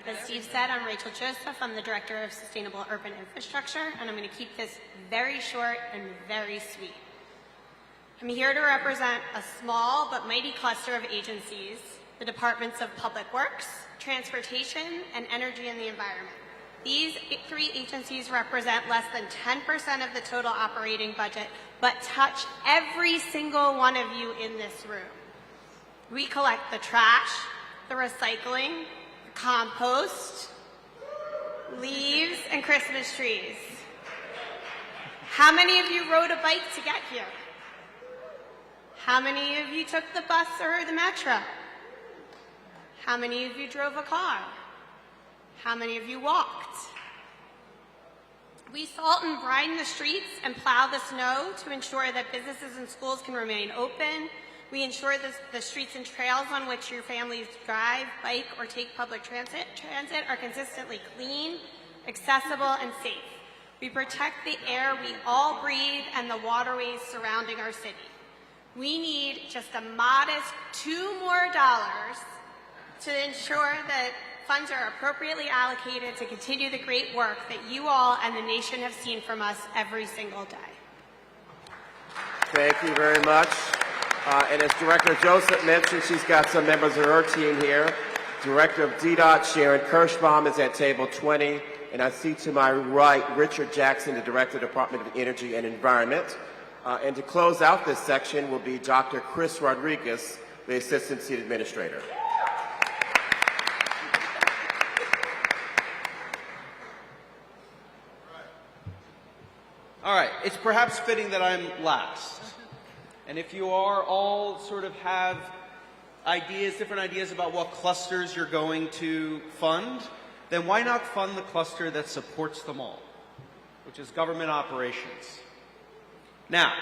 As Steve said, I'm Rachel Joseph. I'm the Director of Sustainable Urban Infrastructure, and I'm going to keep this very short and very sweet. I'm here to represent a small but mighty cluster of agencies, the Departments of Public Works, Transportation, and Energy and the Environment. These 3 agencies represent less than 10% of the total operating budget, but touch every single one of you in this room. We collect the trash, the recycling, the compost, leaves, and Christmas trees. How many of you rode a bike to get here? How many of you took the bus or the metro? How many of you drove a car? How many of you walked? We salt and brine the streets and plow the snow to ensure that businesses and schools can remain open. We ensure that the streets and trails on which your families drive, bike, or take public transit are consistently clean, accessible, and safe. We protect the air we all breathe and the waterways surrounding our city. We need just a modest $2 more to ensure that funds are appropriately allocated to continue the great work that you all and the nation have seen from us every single day. Thank you very much. And as Director Joseph mentioned, she's got some members of her team here. Director of DDOT, Sharon Kirschbaum, is at table 20. And I see to my right, Richard Jackson, the Director of the Department of Energy and Environment. And to close out this section will be Dr. Chris Rodriguez, the Assistant City Administrator. All right, it's perhaps fitting that I'm last. And if you are all sort of have ideas, different ideas about what clusters you're going to fund, then why not fund the cluster that supports them all, which is government operations. Now,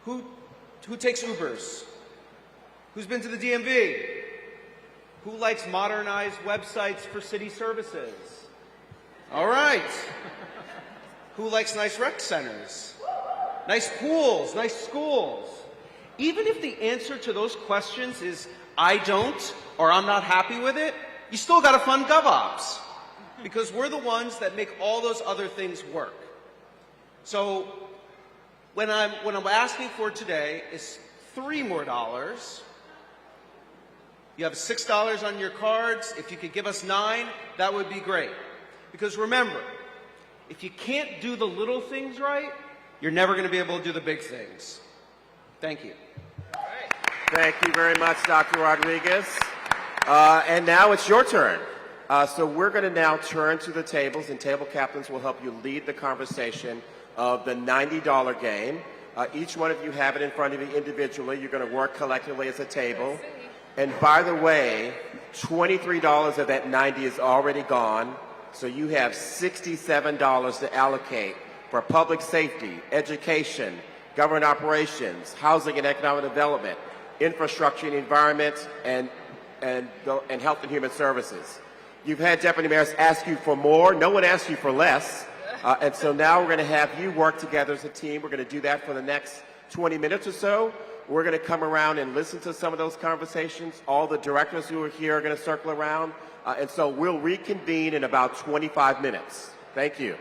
who takes Ubers? Who's been to the DMV? Who likes modernized websites for city services? All right. Who likes nice rec centers? Nice pools, nice schools? Even if the answer to those questions is I don't or I'm not happy with it, you still got to fund GovOps because we're the ones that make all those other things work. So what I'm asking for today is $3 more. You have $6 on your cards. If you could give us $9, that would be great. Because remember, if you can't do the little things right, you're never going to be able to do the big things. Thank you. Thank you very much, Dr. Rodriguez. And now it's your turn. So we're going to now turn to the tables, and table captains will help you lead the conversation of the $90 game. Each one of you have it in front of you individually. You're going to work collectively as a table. And by the way, $23 of that $90 is already gone. So you have $67 to allocate for public safety, education, government operations, housing and economic development, infrastructure and environment, and health and human services. You've had deputy mayors ask you for more. No one asked you for less. And so now we're going to have you work together as a team. We're going to do that for the next 20 minutes or so. We're going to come around and listen to some of those conversations. All the directors who are here are going to circle around. And so we'll reconvene in about 25 minutes. Thank you.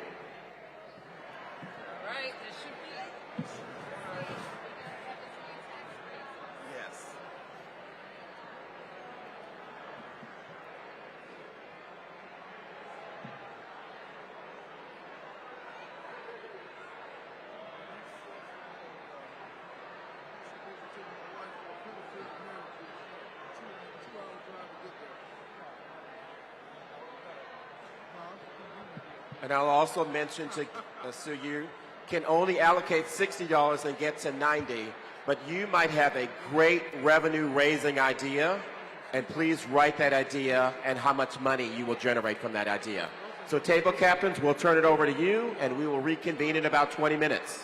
And I'll also mention to you can only allocate $60 and get to 90, but you might have a great revenue-raising idea, and please write that idea and how much money you will generate from that idea. So table captains, we'll turn it over to you, and we will reconvene in about 20 minutes.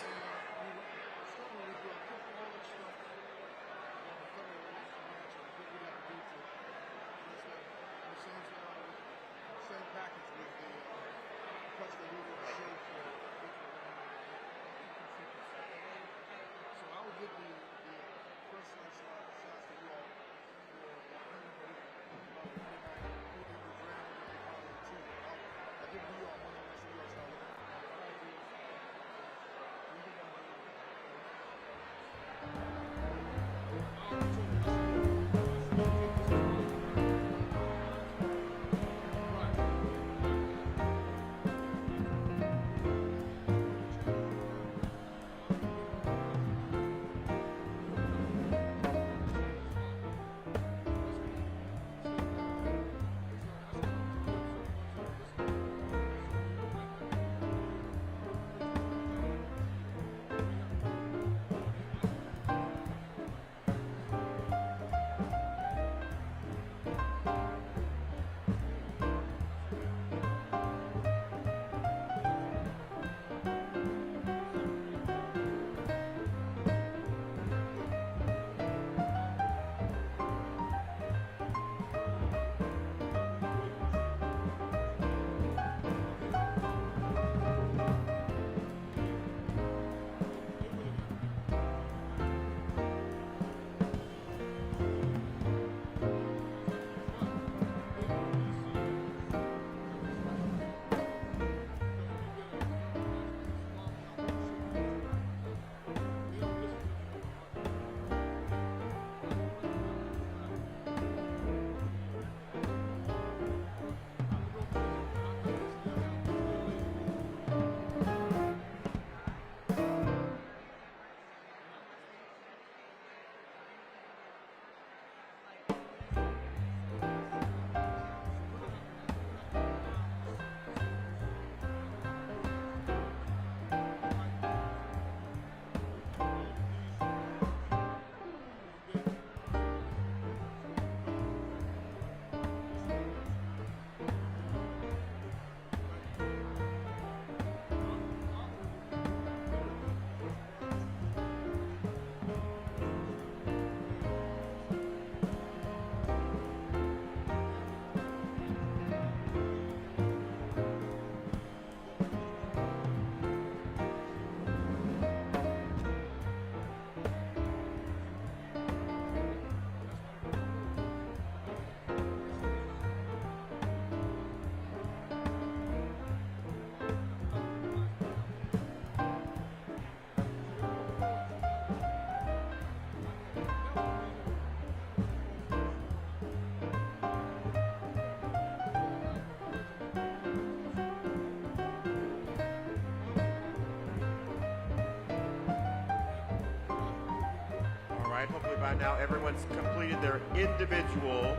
Hopefully by now everyone's completed their individual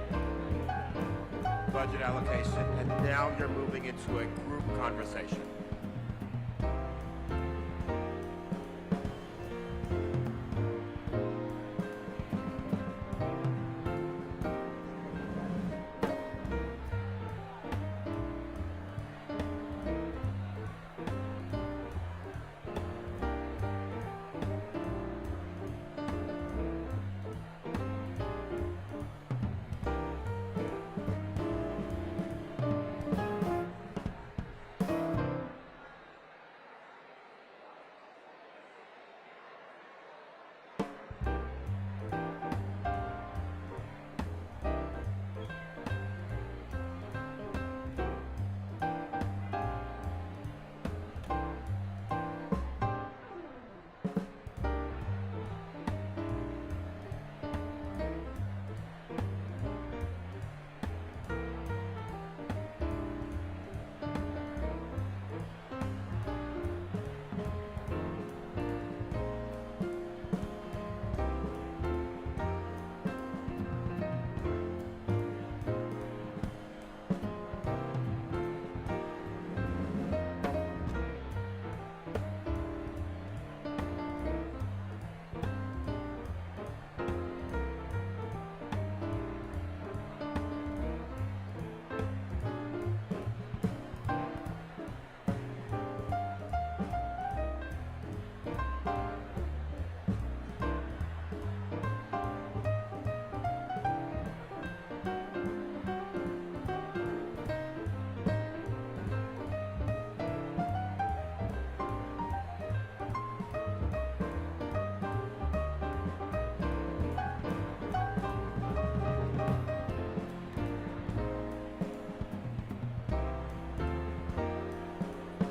budget allocation, and now you're moving into a group conversation.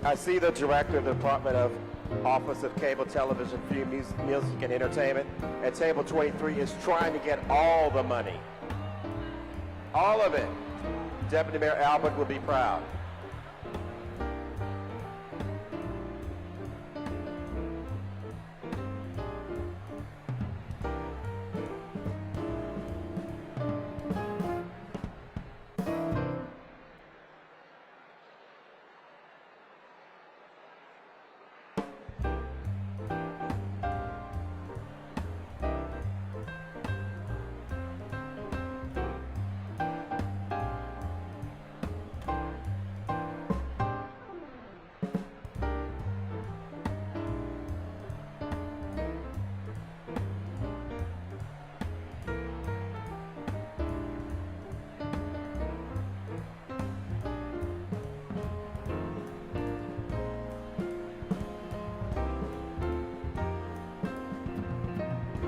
I see the director of the Department of Office of Cable Television, Film, Music, and Entertainment at table 23 is trying to get all the money. All of it. Deputy Mayor Albert will be proud.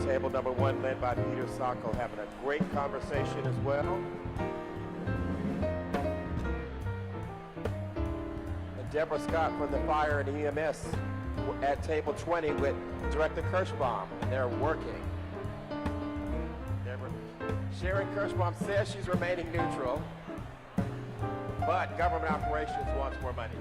Table number 1 led by Peter Sacco, having a great conversation as well. And Deborah Scott from the Fire and EMS at table 20 with Director Kirschbaum, and they're working. Sharon Kirschbaum says she's remaining neutral, but government operations wants more money.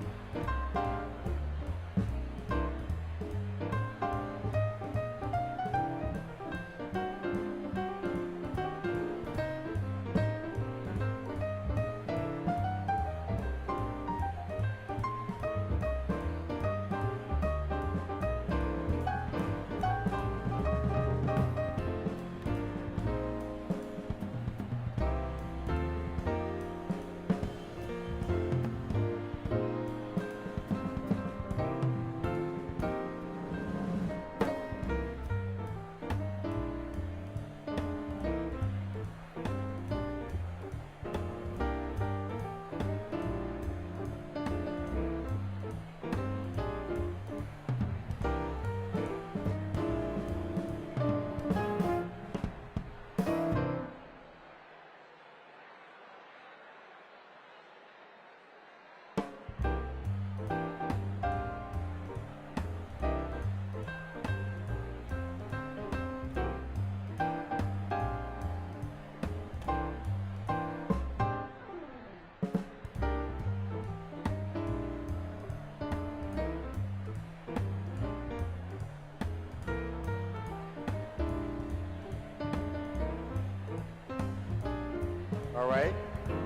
All right,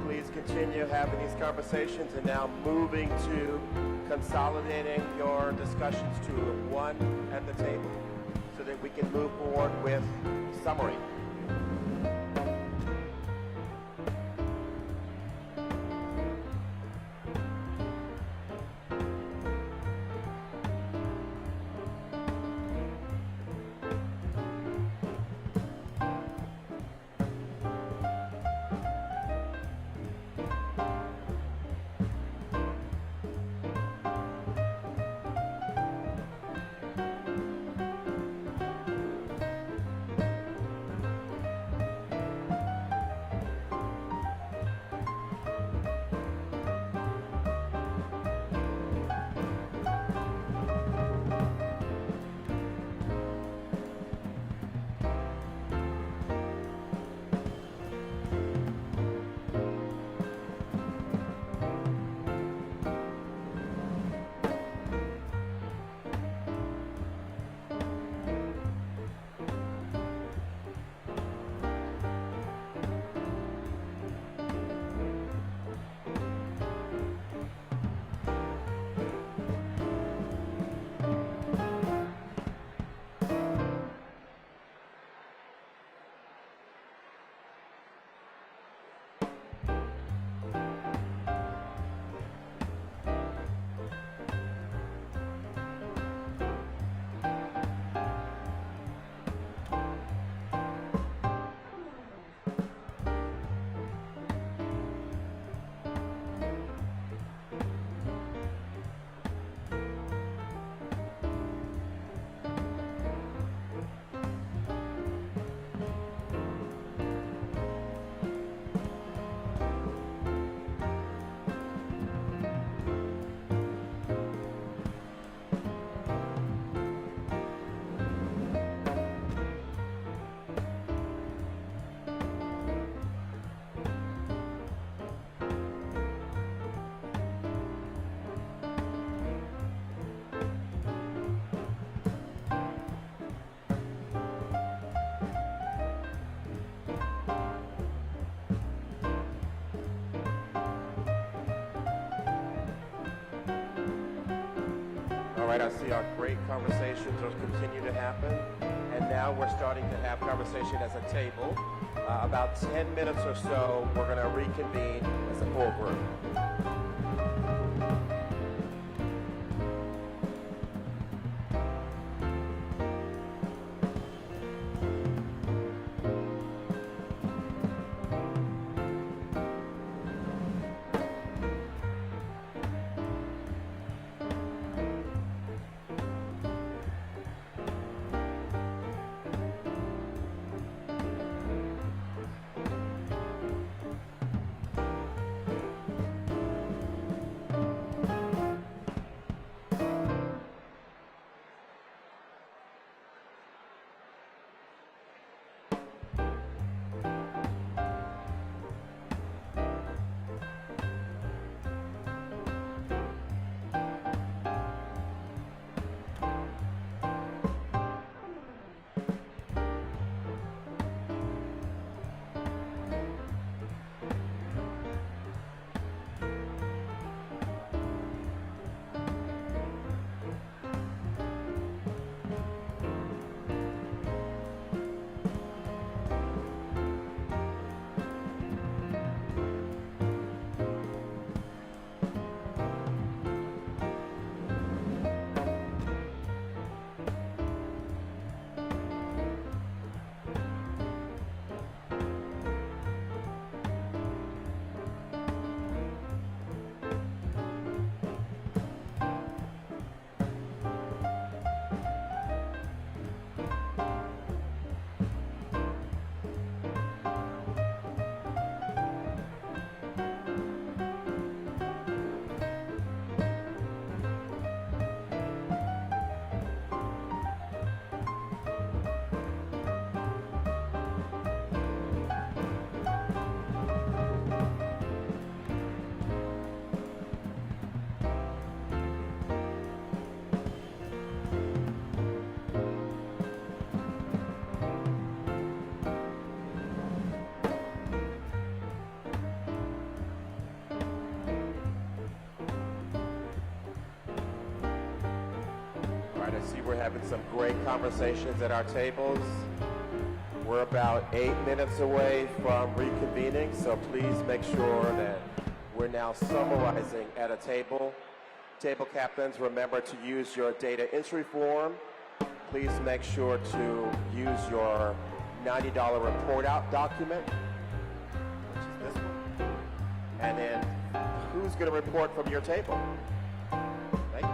please continue having these conversations, and now moving to consolidating your discussions to one at the table so that we can move forward with summary. right, I see our great conversations are continue to happen. And now we're starting to have conversation as a table. About 10 minutes or so, we're going to reconvene as a full group. I see we're having some great conversations at our tables. We're about 8 minutes away from reconvening, so please make sure that we're now summarizing at a table. Table captains, remember to use your data entry form. Please make sure to use your $90 report out document, which is this one. And then who's going to report from your table? Thank you.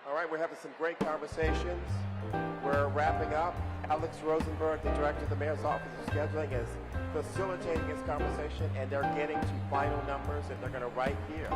All right, we're having some great conversations. We're wrapping up. Alex Rosenberg, the director of the Mayor's Office of Scheduling, is facilitating this conversation, and they're getting to final numbers that they're going to write here.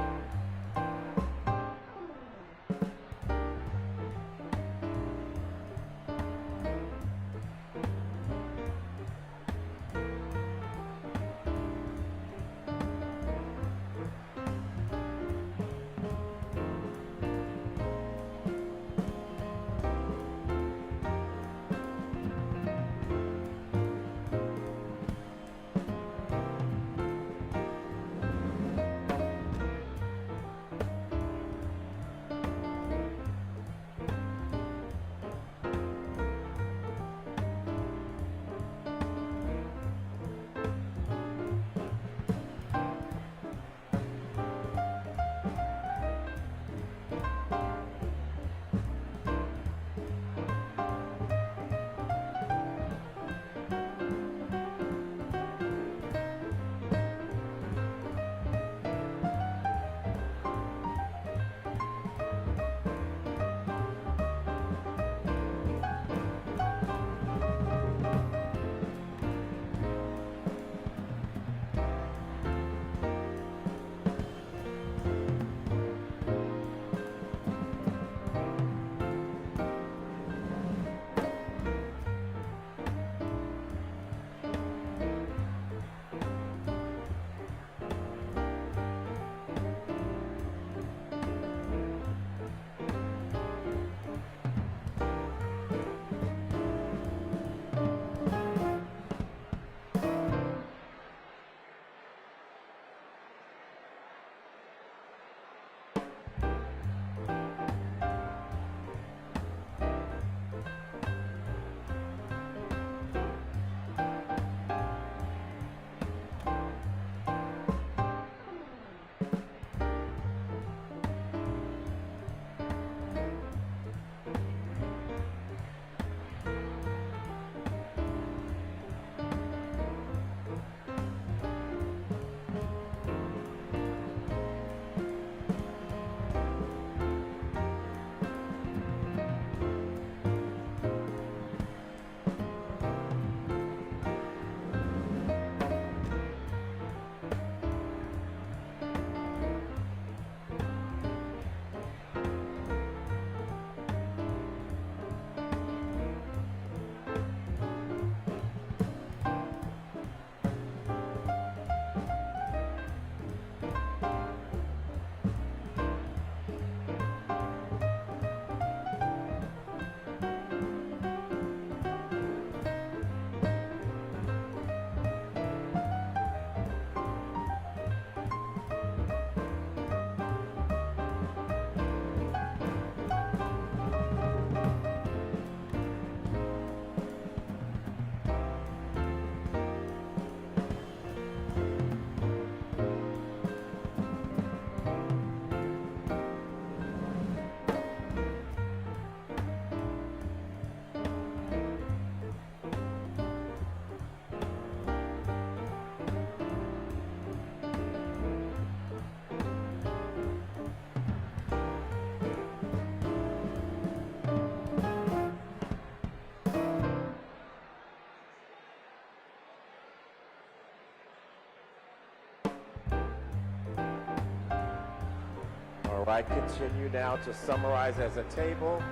All right, continue now to summarize as a table.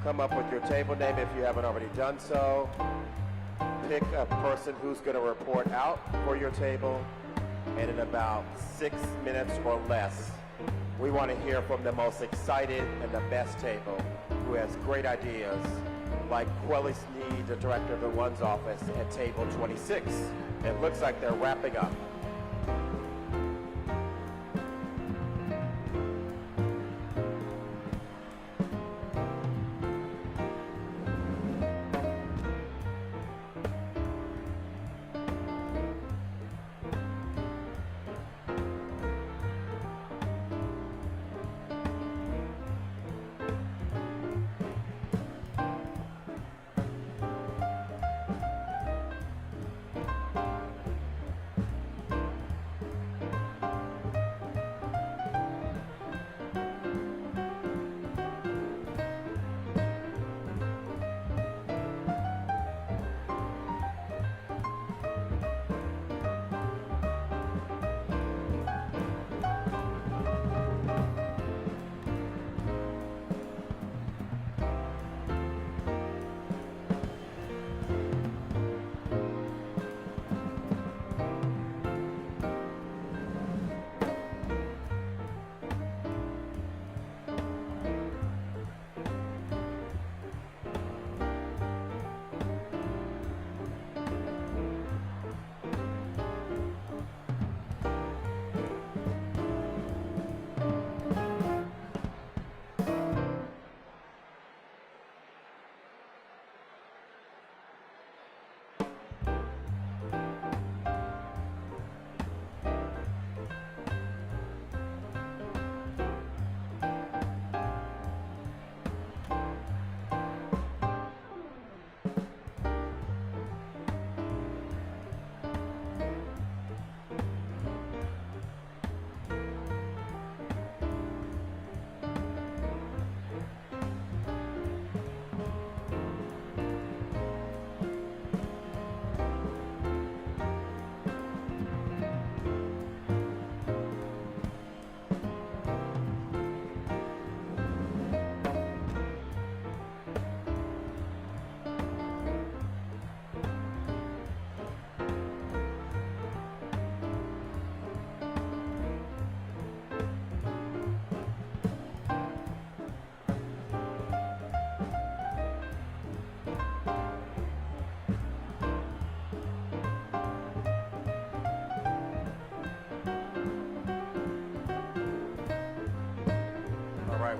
Come up with your table name if you haven't already done so. Pick a person who's going to report out for your table. And in about 6 minutes or less, we want to hear from the most excited and the best table who has great ideas, like Quelly Sneed, the director of the One's office at table 26. It looks like they're wrapping up.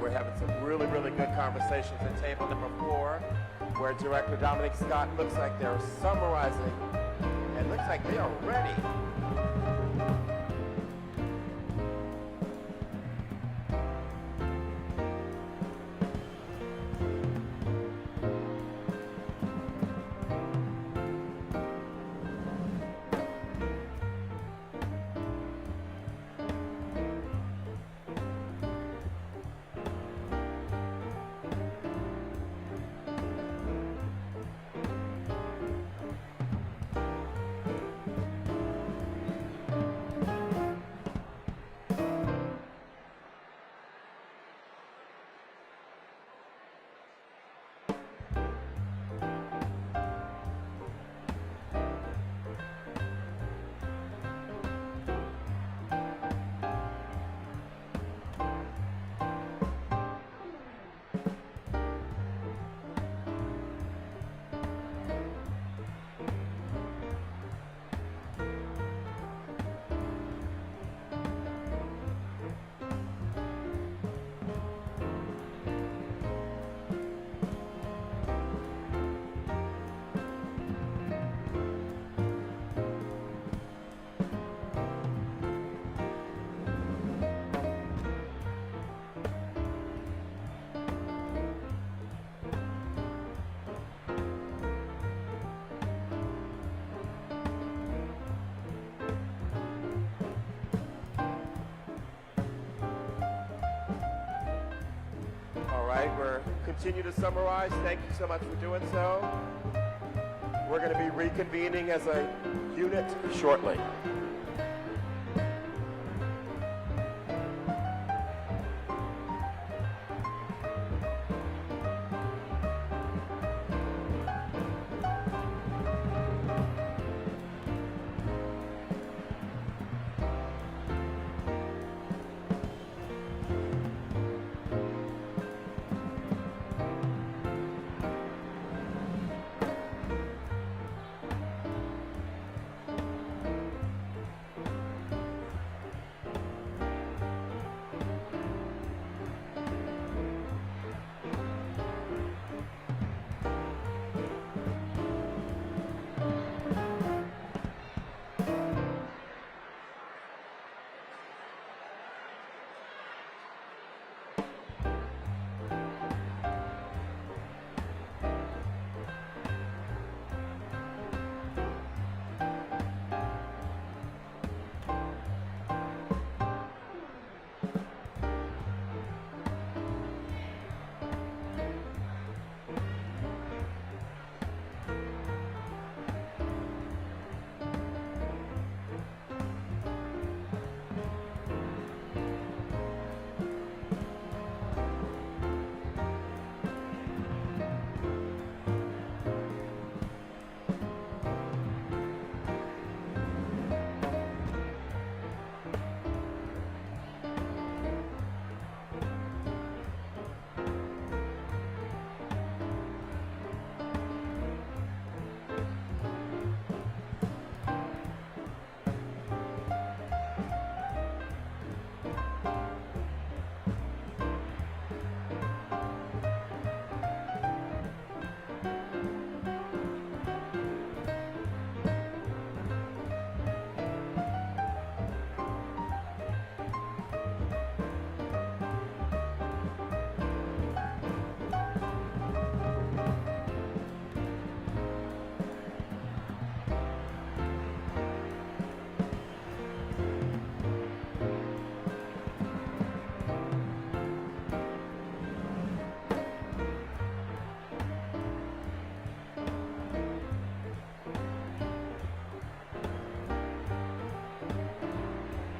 We're having some really good conversations at table number 4, where Director Dominic Scott looks like they're summarizing, and looks like they are ready. We're continue to summarize. Thank you so much for doing so. We're going to be reconvening as a unit shortly.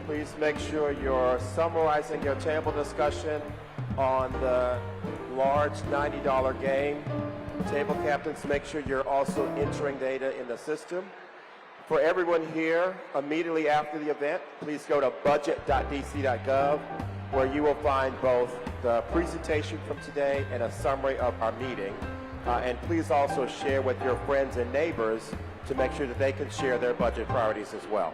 Please make sure you're summarizing your table discussion on the large $90 game. Table captains, make sure you're also entering data in the system. For everyone here, immediately after the event, please go to budget.dc.gov, where you will find both the presentation from today and a summary of our meeting. And please also share with your friends and neighbors to make sure that they can share their budget priorities as well.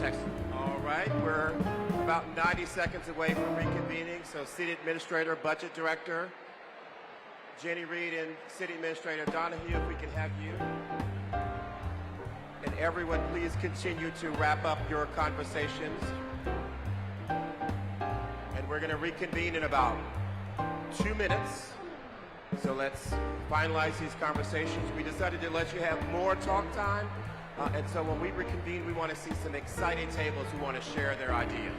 text. All right, we're about 90 seconds away from reconvening. So City Administrator, Budget Director, Jenny Reed, and City Administrator Donahue, if we can have you. And everyone, please continue to wrap up your conversations. And we're going to reconvene in about 2 minutes. So let's finalize these conversations. We decided to let you have more talk time. And so when we reconvene, we want to see some exciting tables who want to share their ideas.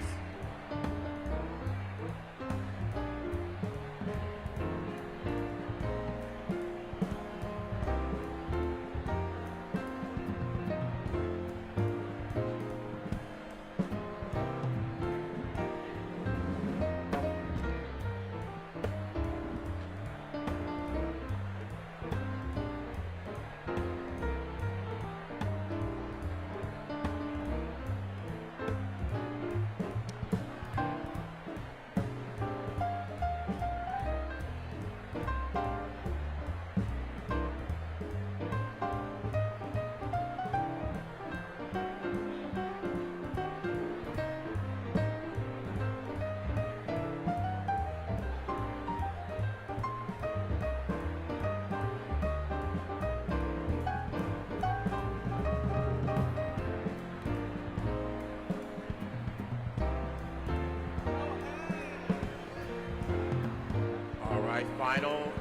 Final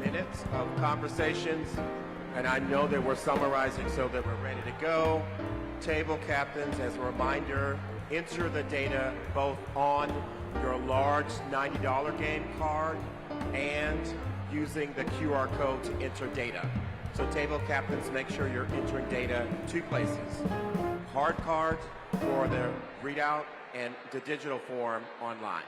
minutes of conversations, and I know that we're summarizing so that we're ready to go. Table captains, as a reminder, enter the data both on your large $90 game card and using the QR code to enter data. So table captains, make sure you're entering data 2 places. Hard card for the readout and the digital form online.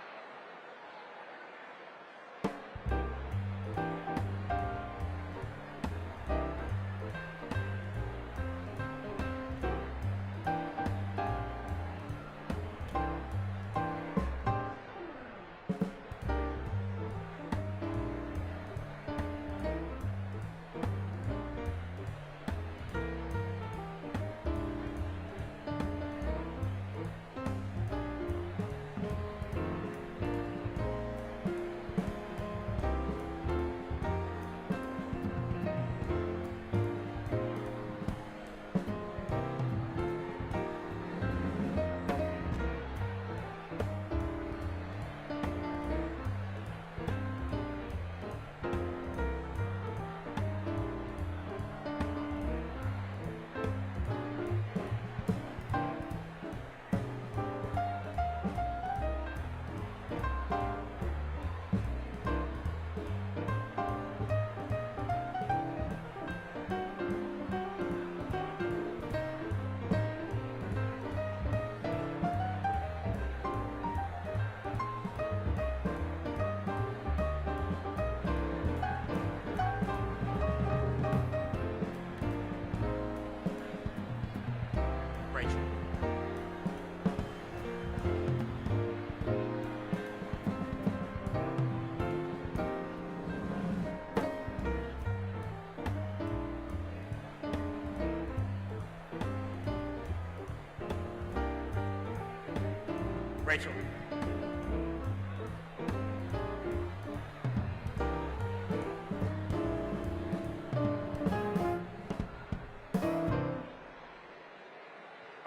Rachel.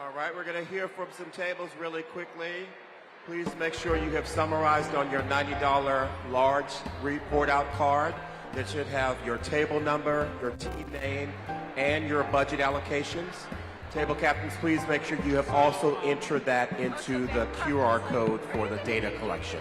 All right, we're going to hear from some tables really quickly. Please make sure you have summarized on your $90 large report out card that should have your table number, your team name, and your budget allocations. Table captains, please make sure you have also entered that into the QR code for the data collection.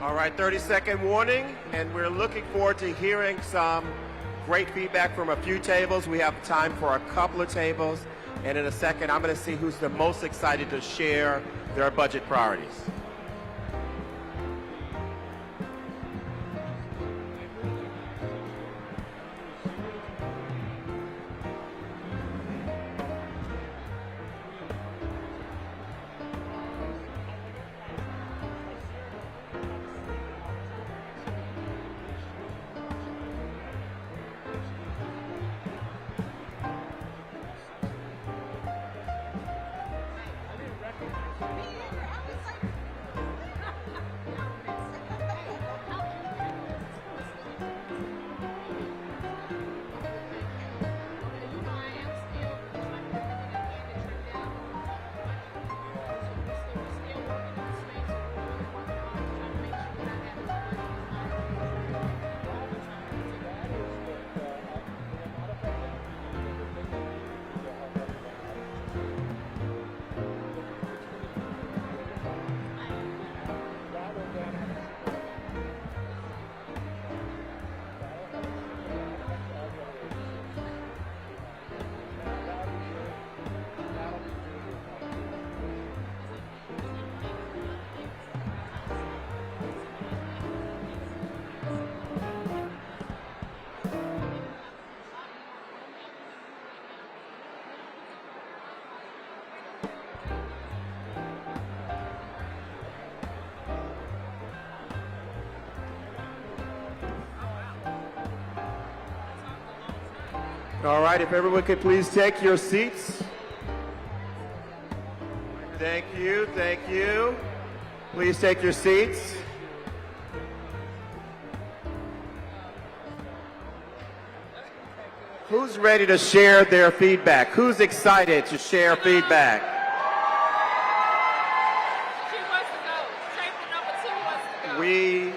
All right, 30-second warning, and we're looking forward to hearing some great feedback from a few tables. We have time for a couple of tables, and in a second, I'm going to see who's the most excited to share their budget priorities. All right, if everyone could please take your seats. Thank you, thank you. Please take your seats. Who's ready to share their feedback? Who's excited to share feedback? We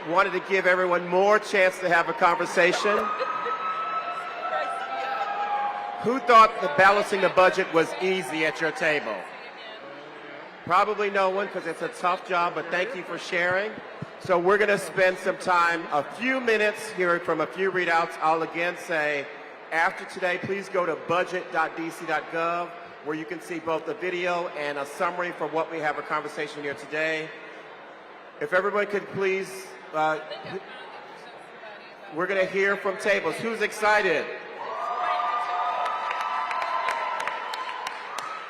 wanted to give everyone more chance to have a conversation. Who thought that balancing the budget was easy at your table? Probably no one, because it's a tough job, but thank you for sharing. So we're going to spend some time, a few minutes, hearing from a few readouts. I'll again say, after today, please go to budget.dc.gov, where you can see both the video and a summary for what we have a conversation here today. If everyone could please, we're going to hear from tables. Who's excited?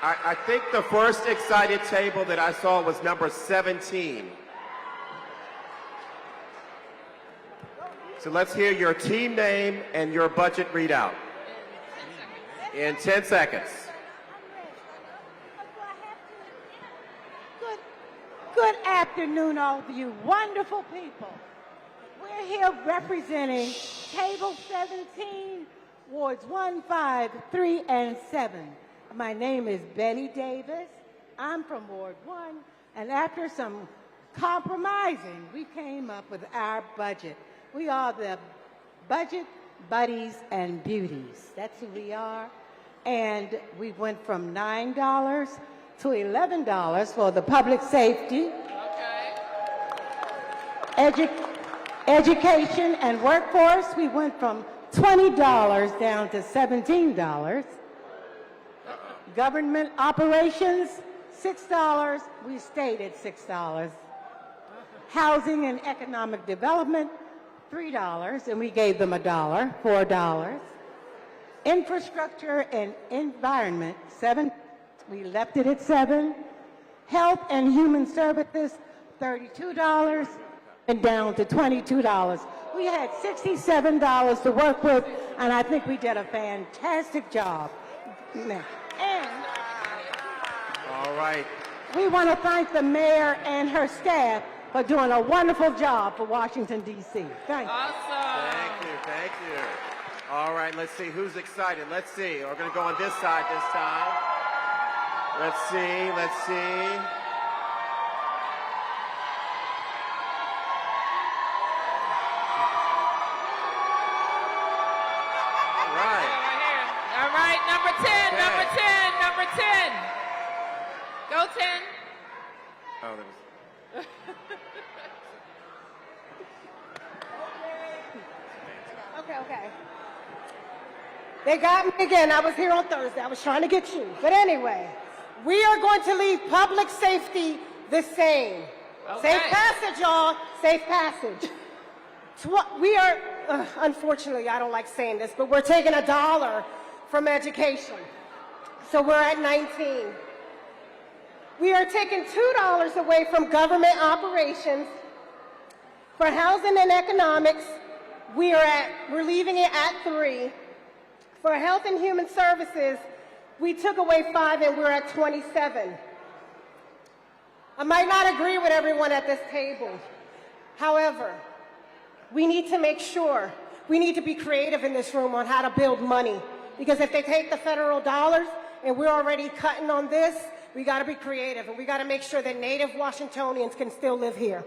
I think the first excited table that I saw was number 17. So let's hear your team name and your budget readout in 10 seconds. Good afternoon, all of you wonderful people. We're here representing Table 17, Wards 1, 5, 3, and 7. My name is Betty Davis. I'm from Ward 1, and after some compromising, we came up with our budget. We are the budget buddies and beauties. That's who we are. And we went from $9 to $11 for the public safety, education and workforce. We went from $20 down to $17. Government operations, $6. We stayed at $6. Housing and economic development, $3, and we gave them $1, $4. Infrastructure and environment, $7. We left it at $7. Health and human services, $32, and down to $22. We had $67 to work with, and I think we did a fantastic job. And all right. We want to thank the mayor and her staff for doing a wonderful job for Washington, D.C. Thank you. Awesome. Thank you, thank you. All right, let's see who's excited. Let's see. We're going to go on this side this time. Let's see, let's see. All right, number 10, Okay. number 10, number 10. Go 10. Oh, there was... Okay. They got me again. I was here on Thursday. I was trying to get you. But anyway, we are going to leave public safety the same. Okay. Safe passage, y'all. Safe passage. We are, unfortunately, I don't like saying this, but we're taking $1 from education. So we're at 19. We are taking $2 away from government operations. For housing and economics, we're leaving it at 3. For health and human services, we took away 5 and we're at 27. I might not agree with everyone at this table. However, we need to make sure, we need to be creative in this room on how to build money. Because if they take the federal dollars and we're already cutting on this, we got to be creative and we got to make sure that native Washingtonians can still live here.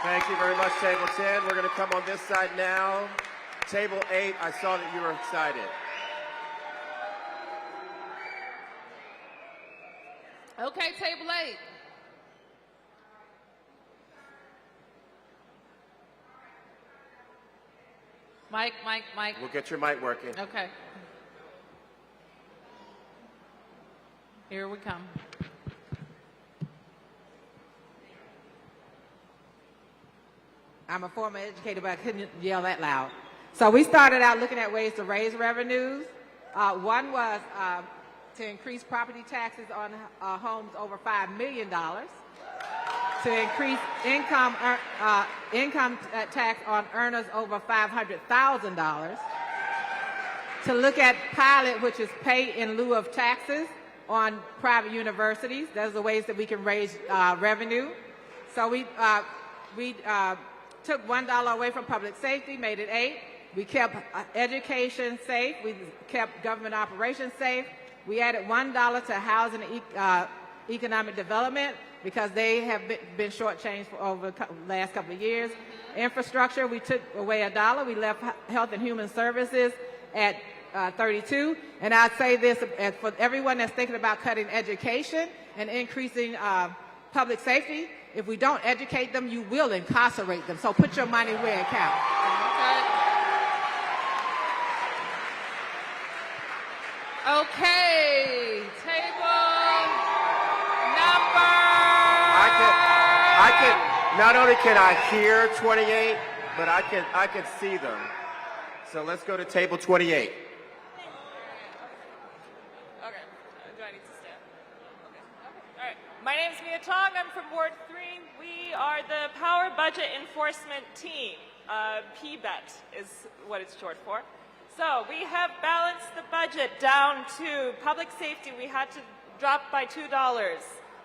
Thank you very much, Table 10. We're going to come on this side now. Table 8, I saw that you were excited. Okay, table 8. Mike. We'll get your mic working. Okay. Here we come. I'm a former educator, but I couldn't yell that loud. So we started out looking at ways to raise revenues. One was to increase property taxes on homes over $5 million, to increase income tax on earners over $500,000, to look at pilot, which is pay in lieu of taxes on private universities. Those are the ways that we can raise revenue. So we took $1 away from public safety, made it 8. We kept education safe. We kept government operations safe. We added $1 to housing and economic development because they have been shortchanged for over the last couple of years. Infrastructure, we took away $1. We left health and human services at 32. And I'd say this for everyone that's thinking about cutting education and increasing public safety, if we don't educate them, you will incarcerate them. So put your money where it counts. Okay, table number. Not only can I hear 28, but I can see them. So let's go to table 28. Okay. Do I need to stand? Okay. All right. My name is Mia Tong. I'm from Ward 3. We are the Power Budget Enforcement Team. PBET is what it's short for. So we have balanced the budget down to public safety. We had to drop by $2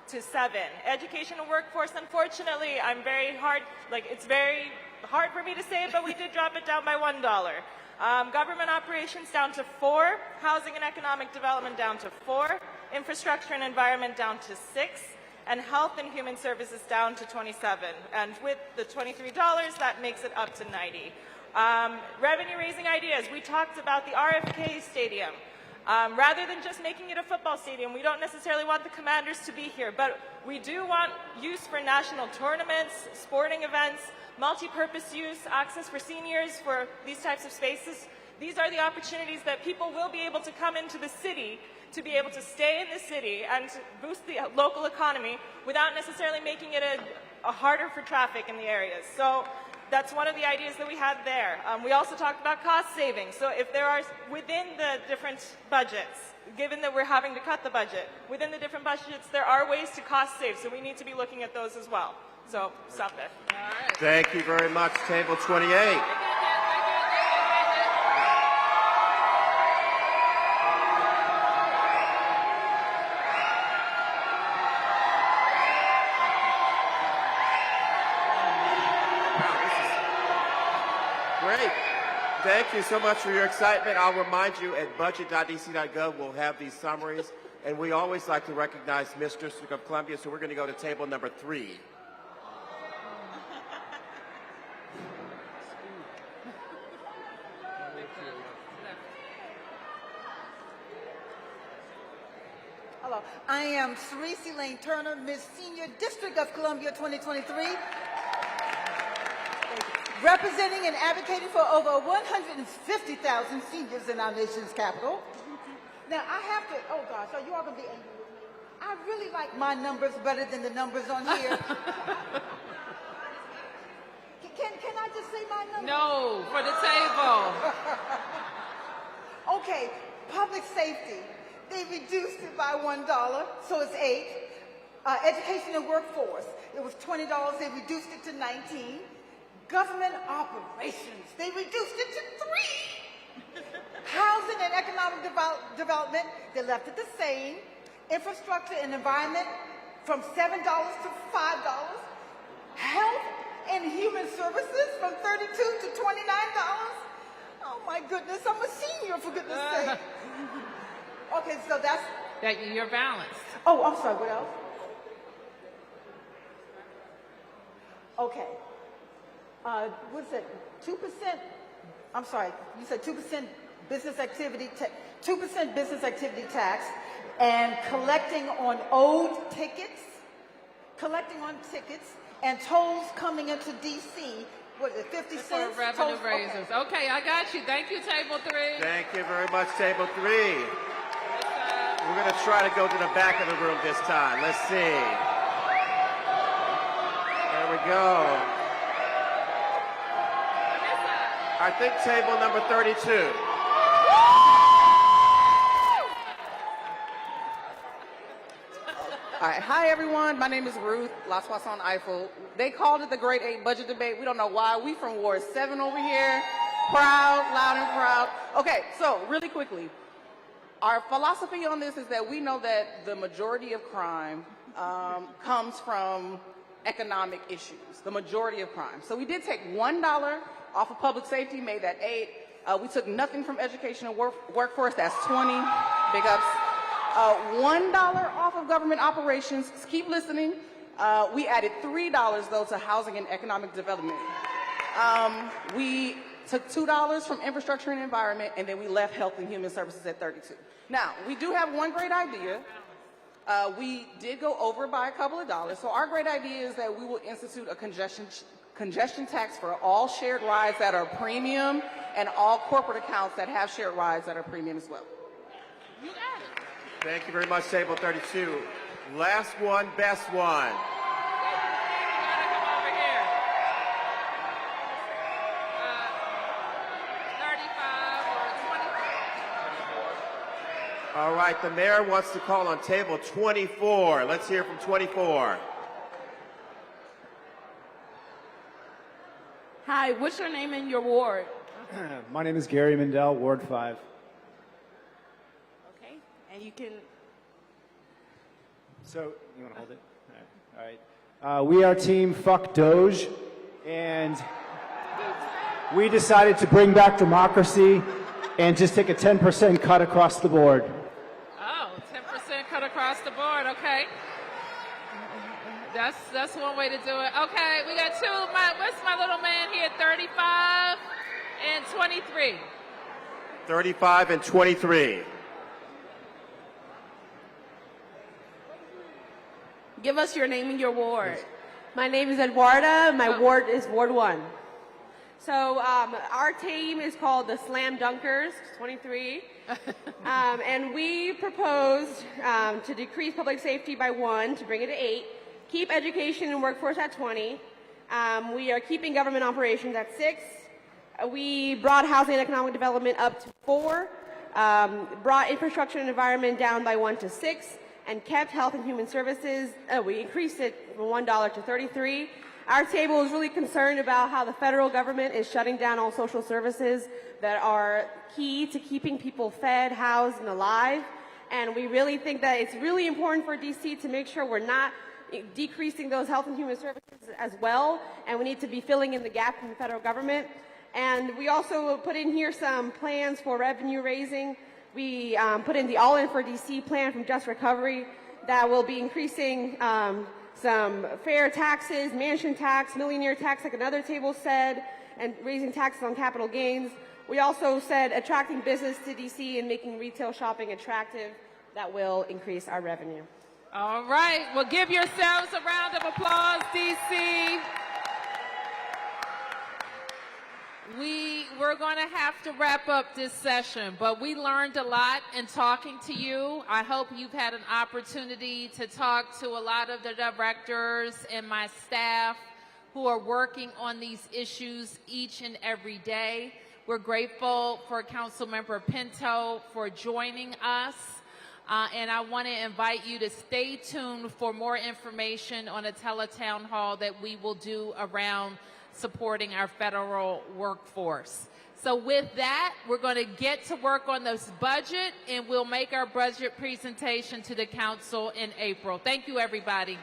to 7. Education and workforce, unfortunately, it's very hard for me to say it, but we did drop it down by $1. Government operations down to 4. Housing and economic development down to 4. Infrastructure and environment down to 6. And health and human services down to 27. And with the $23, that makes it up to 90. Revenue-raising ideas. We talked about the RFK Stadium. Rather than just making it a football stadium, we don't necessarily want the Commanders to be here, but we do want use for national tournaments, sporting events, multi-purpose use, access for seniors for these types of spaces. These are the opportunities that people will be able to come into the city to be able to stay in the city and to boost the local economy without necessarily making it a harder for traffic in the areas. So that's one of the ideas that we had there. We also talked about cost savings. So if there are, within the different budgets, given that we're having to cut the budget, within the different budgets, there are ways to cost save. So we need to be looking at those as well. So stop there. All right. Thank you very much, table 28. Great. Thank you so much for your excitement. I'll remind you at budget.dc.gov we'll have these summaries. And we always like to recognize Miss District of Columbia, so we're going to go to table number 3. Hello, I am Cerese Lane Turner, Miss Senior District of Columbia 2023. representing and advocating for over 150,000 seniors in our nation's capital. Now, I have to, oh gosh, are you all going to be angry with me? I really like my numbers better than the numbers on here. Can I just say my numbers? No, for the table. Okay, public safety. They reduced it by $1, so it's $8. Education and workforce. It was $20. They reduced it to $19. Government operations. They reduced it to $3. Housing and economic development. They left it the same. Infrastructure and environment from $7 to $5. Health and human services from $32 to $29. Oh my goodness, I'm a senior, for goodness sake. Okay, so that's... You're balanced. Oh, I'm sorry, what else? Okay. What is it? 2%? I'm sorry, you said 2% business activity, 2% business activity tax, and collecting on owed tickets, and tolls coming into D.C. What is it, 50 cents? For revenue raisers. Okay, I got you. Thank you, Table 3. Thank you very much, Table 3. We're going to try to go to the back of the room this time. Let's see. There we go. I think table number 32. All right. Hi, everyone. My name is Ruth, La Soissons Eiffel. They called it the Grade 8 budget debate. We don't know why. We from Ward 7 over here. Proud, loud and proud. Okay, so really quickly, our philosophy on this is that we know that the majority of crime comes from economic issues, the majority of crime. So we did take $1 off of public safety, made that 8. We took nothing from education and workforce, that's 20. Big ups. $1 off of government operations. Keep listening. We added $3 though to housing and economic development. We took $2 from infrastructure and environment, and then we left health and human services at 32. Now, we do have one great idea. We did go over by a couple of dollars. So our great idea is that we will institute a congestion tax for all shared rides that are premium and all corporate accounts that have shared rides that are premium as well. You got it. Thank you very much, table 32. Last one, best one. All right, the mayor wants to call on table 24. Let's hear from 24. Hi, what's your name and your ward? My name is Gary Mindell, Ward 5. Okay, and you can... So, you want to hold it? All right. We are team Fuck Doge, and we decided to bring back democracy and just take a 10% cut across the board. Oh, 10% cut across the board, okay. That's one way to do it. Okay, we got two. What's my little man here? 35 and 23. 35 and 23. Give us your name and your ward. My name is Eduarda. My ward is Ward 1. So our team is called the Slam Dunkers, 23. And we proposed to decrease public safety by 1 to bring it to 8. Keep education and workforce at 20. We are keeping government operations at 6. We brought housing and economic development up to 4. Brought infrastructure and environment down by 1 to 6. And kept health and human services, we increased it from $1 to 33. Our table is really concerned about how the federal government is shutting down all social services that are key to keeping people fed, housed, and alive. And we really think that it's really important for DC to make sure we're not decreasing those health and human services as well, and we need to be filling in the gap from the federal government. And we also put in here some plans for revenue raising. We put in the All In for DC plan from Just Recovery that will be increasing some fair taxes, mansion tax, millionaire tax, like another table said, and raising taxes on capital gains. We also said attracting business to DC and making retail shopping attractive. That will increase our revenue. All right. Well, give yourselves a round of applause, DC. We're going to have to wrap up this session, but we learned a lot in talking to you. I hope you've had an opportunity to talk to a lot of the directors and my staff who are working on these issues each and every day. We're grateful for Councilmember Pinto for joining us. And I want to invite you to stay tuned for more information on a teletown hall that we will do around supporting our federal workforce. So with that, we're going to get to work on this budget, and we'll make our budget presentation to the council in April. Thank you, everybody.